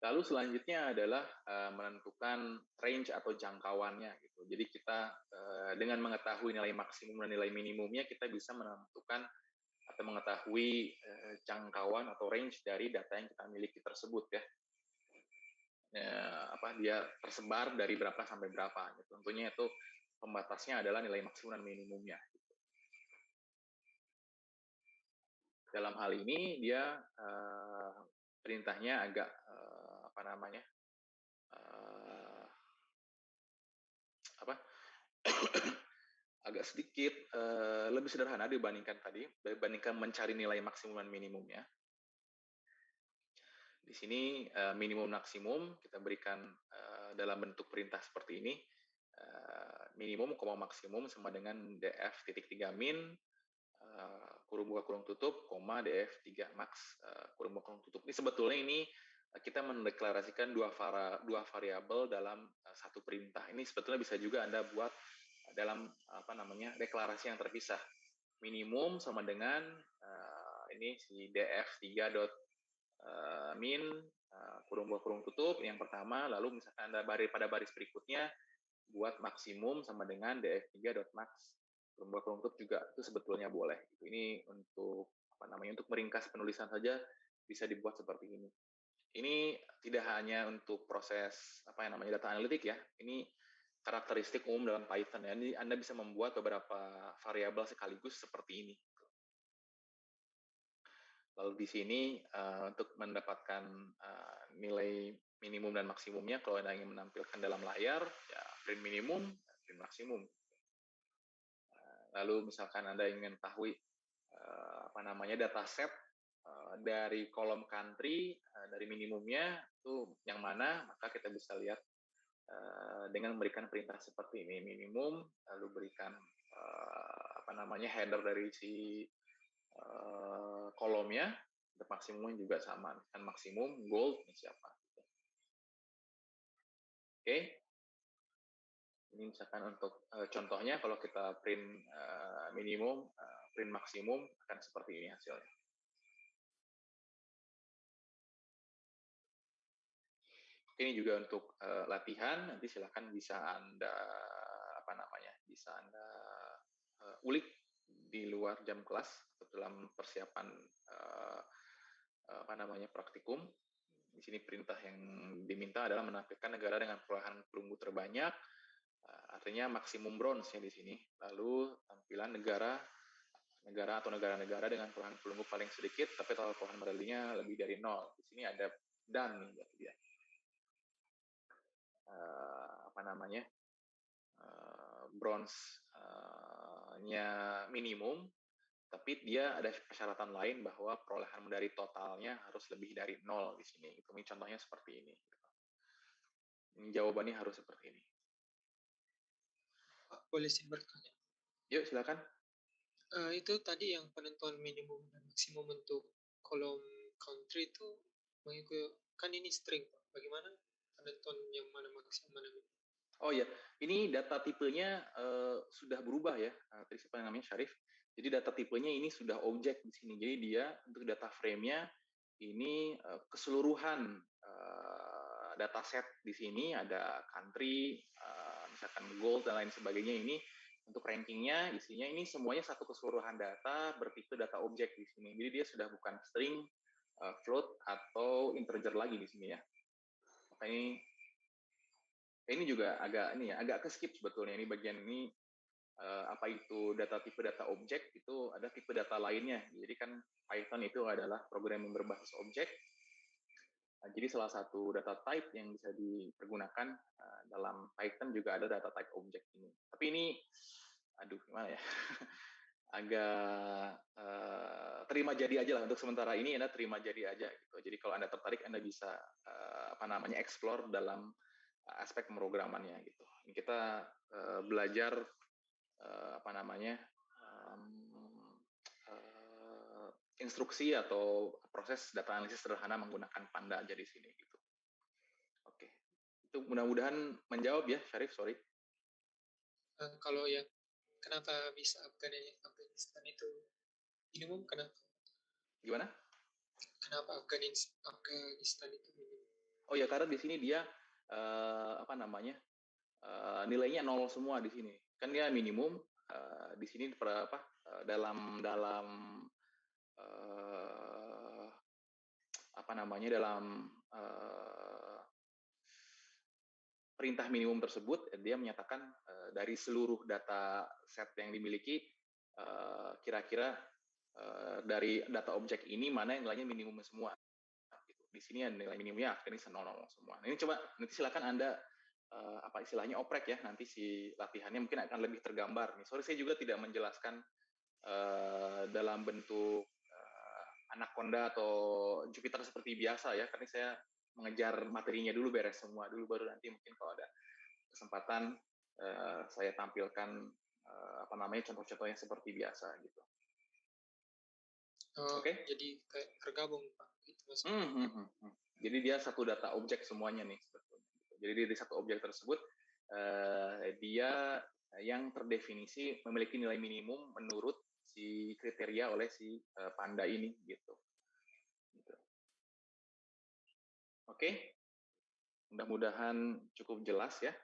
Lalu selanjutnya adalah menentukan range atau jangkauannya gitu. Jadi kita dengan mengetahui nilai maksimum dan nilai minimumnya, kita bisa menentukan atau mengetahui jangkauan atau range dari data yang kita miliki tersebut ya. Dia tersebar dari berapa sampai berapa. Gitu. Tentunya itu pembatasnya adalah nilai maksimum dan minimumnya. Gitu. Dalam hal ini dia perintahnya agak agak sedikit lebih sederhana dibandingkan mencari nilai maksimum dan minimumnya. Di sini minimum maksimum kita berikan dalam bentuk perintah seperti ini. Minimum, maksimum sama dengan df.3 min kurung buka kurung tutup, df3 max kurung buka kurung tutup. Ini sebetulnya kita mendeklarasikan dua variabel dalam satu perintah. Ini sebetulnya bisa juga Anda buat dalam deklarasi yang terpisah. Minimum sama dengan ini si df3 min kurung buka kurung tutup yang pertama, lalu misalkan Anda pada baris berikutnya buat maksimum sama dengan df3.max. Buat runtut juga itu sebetulnya boleh. Ini untuk untuk meringkas penulisan saja bisa dibuat seperti ini. Ini tidak hanya untuk proses data analitik ya. Ini karakteristik umum dalam Python ya. Ini Anda bisa membuat beberapa variabel sekaligus seperti ini. Lalu di sini untuk mendapatkan nilai minimum dan maksimumnya, kalau Anda ingin menampilkan dalam layar, ya print minimum, print maksimum. Lalu misalkan Anda ingin mengetahui dataset dari kolom country dari minimumnya itu yang mana, maka kita bisa lihat dengan memberikan perintah seperti ini, minimum, lalu berikan header dari si kolomnya, maksimumnya juga sama, kan maksimum gold ini siapa. Oke. Ini misalkan untuk contohnya kalau kita print minimum, print maksimum akan seperti ini hasilnya. Ini juga untuk latihan, nanti silakan bisa Anda bisa Anda ulik di luar jam kelas atau dalam persiapan praktikum. Di sini perintah yang diminta adalah menampilkan negara dengan perolehan perunggu terbanyak, artinya maksimum bronze ya di sini. Lalu tampilan negara atau negara-negara dengan perolehan perunggu paling sedikit, tapi total perolehan medalinya lebih dari 0. Di sini ada dan berarti dia. Bronze-nya minimum, tapi dia ada persyaratan lain bahwa perolehan dari totalnya harus lebih dari 0 di sini. Ini contohnya seperti ini. Jawabannya harus seperti ini. Pak, boleh saya bertanya? Yuk, silakan. Itu tadi yang penentuan minimum dan maksimum untuk kolom country itu mengikuti, kan ini string, Pak. Bagaimana penentuan yang mana maksimum, mana minimum? Oh ya, ini data tipenya sudah berubah ya. Tadi siapa namanya Syarif. Jadi data tipenya ini sudah objek di sini. Jadi dia untuk data frame-nya ini keseluruhan dataset di sini ada country, misalkan gold dan lain sebagainya. Ini untuk rankingnya isinya ini semuanya satu keseluruhan data bertipe data objek di sini. Jadi dia sudah bukan string, float atau integer lagi di sini ya. Makanya ini juga agak ke-skip sebetulnya. Ini bagian ini apa itu tipe data objek, itu ada tipe data lainnya. Jadi kan Python itu adalah programming berbasis objek. Jadi salah satu data type yang bisa dipergunakan dalam Python juga ada data type objek ini. Tapi ini, gimana ya? Agak terima jadi aja lah untuk sementara ini. Anda terima jadi aja. Gitu. Jadi kalau Anda tertarik, Anda bisa explore dalam aspek pemrogramannya gitu. Ini kita belajar instruksi atau proses data analisis sederhana menggunakan Panda aja di sini gitu. Oke. Itu mudah-mudahan menjawab ya, Syarif, sorry. Kalau yang kenapa bisa Afghanistan itu minimum, kenapa? Gimana? Kenapa Afghanistan itu minimum? Oh ya, karena di sini dia nilainya 0 semua di sini. Kan dia minimum di sini dalam perintah minimum tersebut dia menyatakan dari seluruh data set yang dimiliki kira-kira dari data objek ini mana yang nilainya minimum semua. Di sini nilai minimumnya Afghanistan 0 semua. Nah, ini coba nanti silakan Anda istilahnya oprek ya, nanti si latihannya mungkin akan lebih tergambar. Sorry saya juga tidak menjelaskan dalam bentuk Anaconda atau Jupiter seperti biasa ya, karena saya mengejar materinya dulu, beres semua dulu, baru nanti mungkin kalau ada kesempatan saya tampilkan contoh-contohnya seperti biasa gitu. Oke. Jadi kayak tergabung Pak. Gitu Jadi dia satu data objek semuanya nih sebetulnya. Jadi dari satu objek tersebut dia yang terdefinisi memiliki nilai minimum menurut si kriteria oleh si Panda ini gitu. Oke, mudah-mudahan cukup jelas ya.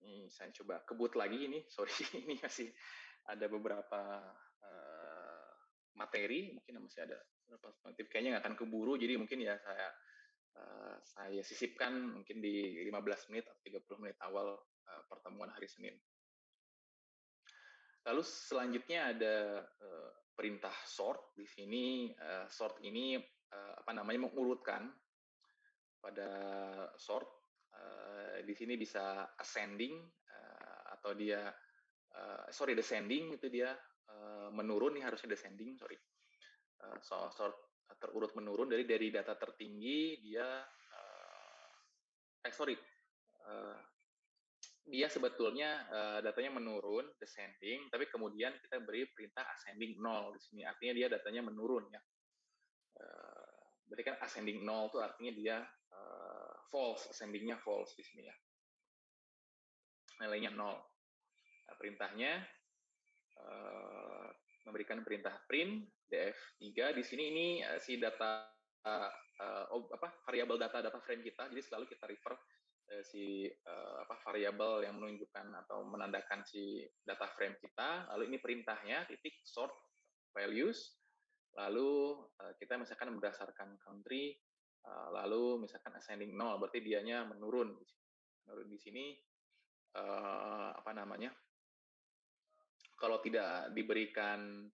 Ini saya coba kebut lagi ini, sorry ini masih ada beberapa materi, mungkin masih ada beberapa alternatif, kayaknya nggak akan keburu, jadi mungkin ya saya sisipkan mungkin di 15 menit atau 30 menit awal pertemuan hari Senin. Lalu selanjutnya ada perintah sort. Di sini sort ini mengurutkan pada sort. Di sini bisa ascending atau dia descending, itu dia menurun, nih harusnya descending, sort terurut menurun dari data tertinggi dia dia sebetulnya datanya menurun, descending, tapi kemudian kita beri perintah ascending 0 di sini, artinya dia datanya menurun ya. Berarti kan ascending 0 itu artinya dia false, ascendingnya false di sini ya. Nilainya 0. Nah, perintahnya memberikan perintah print df3. Di sini ini si data variabel data frame kita, jadi selalu kita refer variabel yang menunjukkan atau menandakan si data frame kita. Lalu ini perintahnya titik sort values. Lalu kita misalkan berdasarkan country, lalu misalkan ascending 0, berarti dianya menurun. Menurun di sini kalau tidak diberikan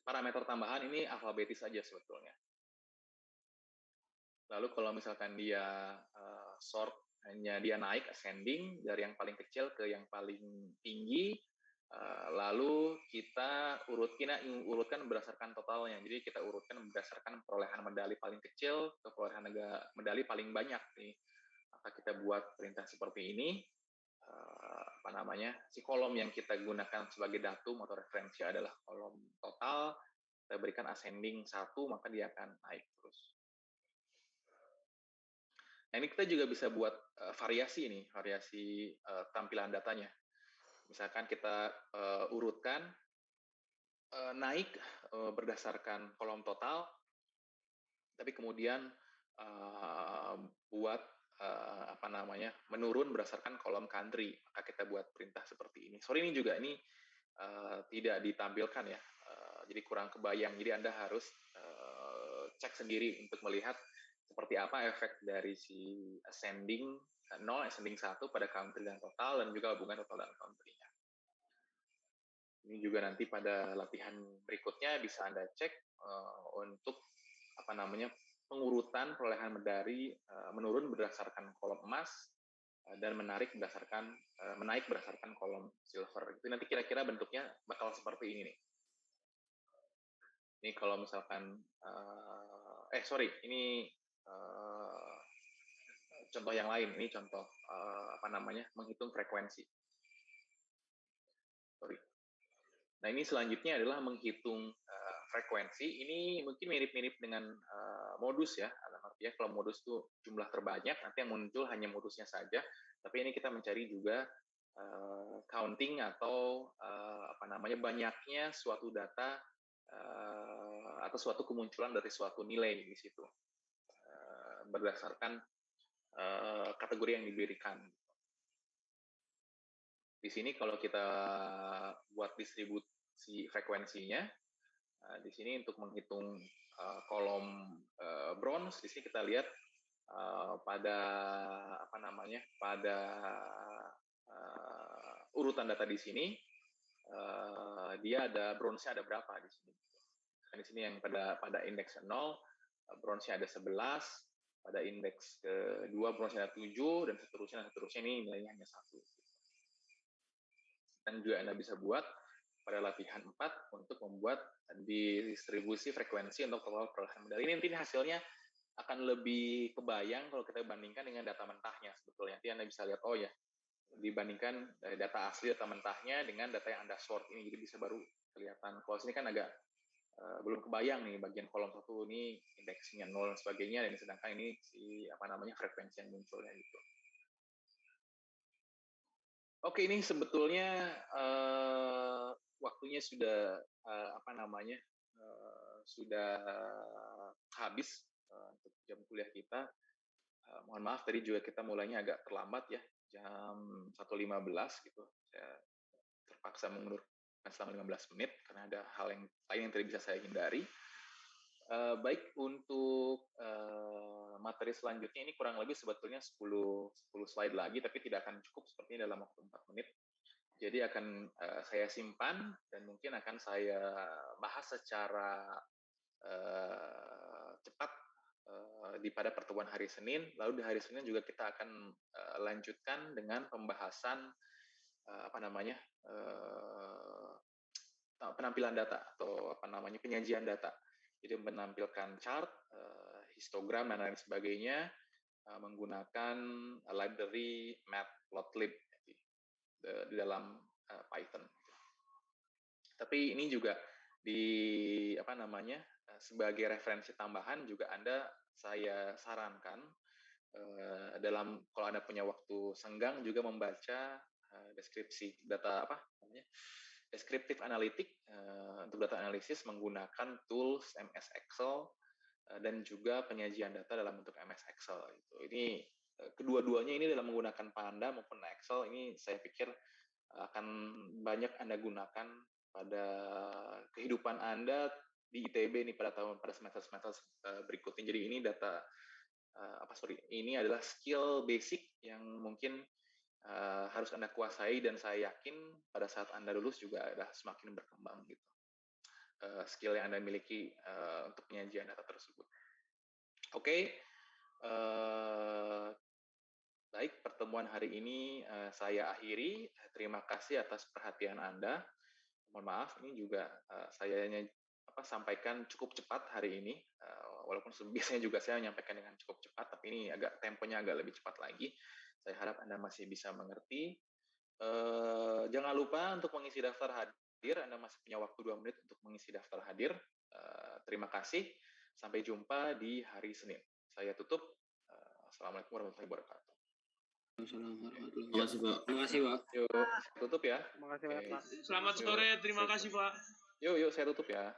parameter tambahan, ini alfabetis saja sebetulnya. Lalu kalau misalkan dia sort hanya dia naik ascending dari yang paling kecil ke yang paling tinggi, lalu kita urutkan berdasarkan totalnya. Jadi kita urutkan berdasarkan perolehan medali paling kecil ke perolehan medali paling banyak nih. Maka kita buat perintah seperti ini. Si kolom yang kita gunakan sebagai datum atau referensi adalah kolom total. Kita berikan ascending 1, maka dia akan naik terus. Nah, ini kita juga bisa buat variasi tampilan datanya. Misalkan kita urutkan naik berdasarkan kolom total, tapi kemudian buat menurun berdasarkan kolom country, maka kita buat perintah seperti ini. Sorry, ini juga tidak ditampilkan ya, jadi kurang kebayang. Jadi Anda harus cek sendiri untuk melihat seperti apa efek dari si ascending 0, ascending 1 pada country dan total, dan juga hubungan total dan country-nya. Ini juga nanti pada latihan berikutnya bisa Anda cek untuk pengurutan perolehan medali menurun berdasarkan kolom emas dan menaik berdasarkan kolom silver. Itu nanti kira-kira bentuknya bakal seperti ini nih. Ini kalau misalkan ini contoh yang lain. Ini contoh menghitung frekuensi. Nah, ini selanjutnya adalah menghitung frekuensi. Ini mungkin mirip-mirip dengan modus ya. Artinya kalau modus itu jumlah terbanyak, nanti yang muncul hanya modusnya saja. Tapi ini kita mencari juga counting atau banyaknya suatu data atau suatu kemunculan dari suatu nilai di situ berdasarkan kategori yang diberikan. Di sini kalau kita buat distribusi frekuensinya, di sini untuk menghitung kolom bronze, di sini kita lihat pada urutan data di sini, dia ada bronze-nya ada berapa di sini. Di sini yang pada indeks 0, bronze-nya ada 11, pada indeks kedua bronze-nya ada 7, dan seterusnya ini nilainya hanya 1. Dan juga Anda bisa buat pada latihan 4 untuk membuat distribusi frekuensi untuk total perolehan medali. Ini nanti hasilnya akan lebih kebayang kalau kita bandingkan dengan data mentahnya sebetulnya. Nanti Anda bisa lihat, oh ya, dibandingkan data asli, data mentahnya dengan data yang Anda sort ini, jadi bisa baru kelihatan. Kalau sini kan agak belum kebayang nih, bagian kolom 1 ini indeksnya 0 dan sebagainya, dan sedangkan ini frekuensi yang munculnya gitu. Oke, ini sebetulnya waktunya sudah sudah habis. untuk jam kuliah kita. Mohon maaf tadi juga kita mulainya agak terlambat ya, jam 1.15 gitu. Saya terpaksa mengundurkan selama 15 menit karena ada hal yang lain yang tidak bisa saya hindari. Baik, untuk materi selanjutnya ini kurang lebih sebetulnya 10 slide lagi, tapi tidak akan cukup sepertinya dalam waktu 4 menit. Jadi akan saya simpan dan mungkin akan saya bahas secara cepat pada pertemuan hari Senin. Lalu di hari Senin juga kita akan lanjutkan dengan pembahasan penampilan data atau penyajian data. Jadi menampilkan chart, histogram dan lain sebagainya menggunakan library Matplotlib di dalam Python. Tapi ini juga sebagai referensi tambahan juga saya sarankan kalau Anda punya waktu senggang juga membaca deskripsi data deskriptif analitik untuk data analisis menggunakan tools MS Excel dan juga penyajian data dalam bentuk MS Excel. Ini kedua-duanya ini dalam menggunakan Panda maupun Excel ini saya pikir akan banyak Anda gunakan pada kehidupan Anda di ITB ini pada semester-semester berikutnya. Jadi ini ini adalah skill basic yang mungkin harus Anda kuasai dan saya yakin pada saat Anda lulus juga adalah semakin berkembang gitu. Skill yang Anda miliki untuk penyajian data tersebut. Oke. Baik, pertemuan hari ini saya akhiri. Terima kasih atas perhatian Anda. Mohon maaf, ini juga saya sampaikan cukup cepat hari ini. Walaupun biasanya juga saya menyampaikan dengan cukup cepat, tapi ini temponya agak lebih cepat lagi. Saya harap Anda masih bisa mengerti. Jangan lupa untuk mengisi daftar hadir. Anda masih punya waktu 2 menit untuk mengisi daftar hadir. Terima kasih. Sampai jumpa di hari Senin. Saya tutup. Assalamualaikum warahmatullahi wabarakatuh. Terima kasih, Pak. Terima kasih, Pak. Yuk, tutup ya. Terima kasih banyak, Pak. Selamat sore, terima kasih, Pak. Yuk, saya tutup ya.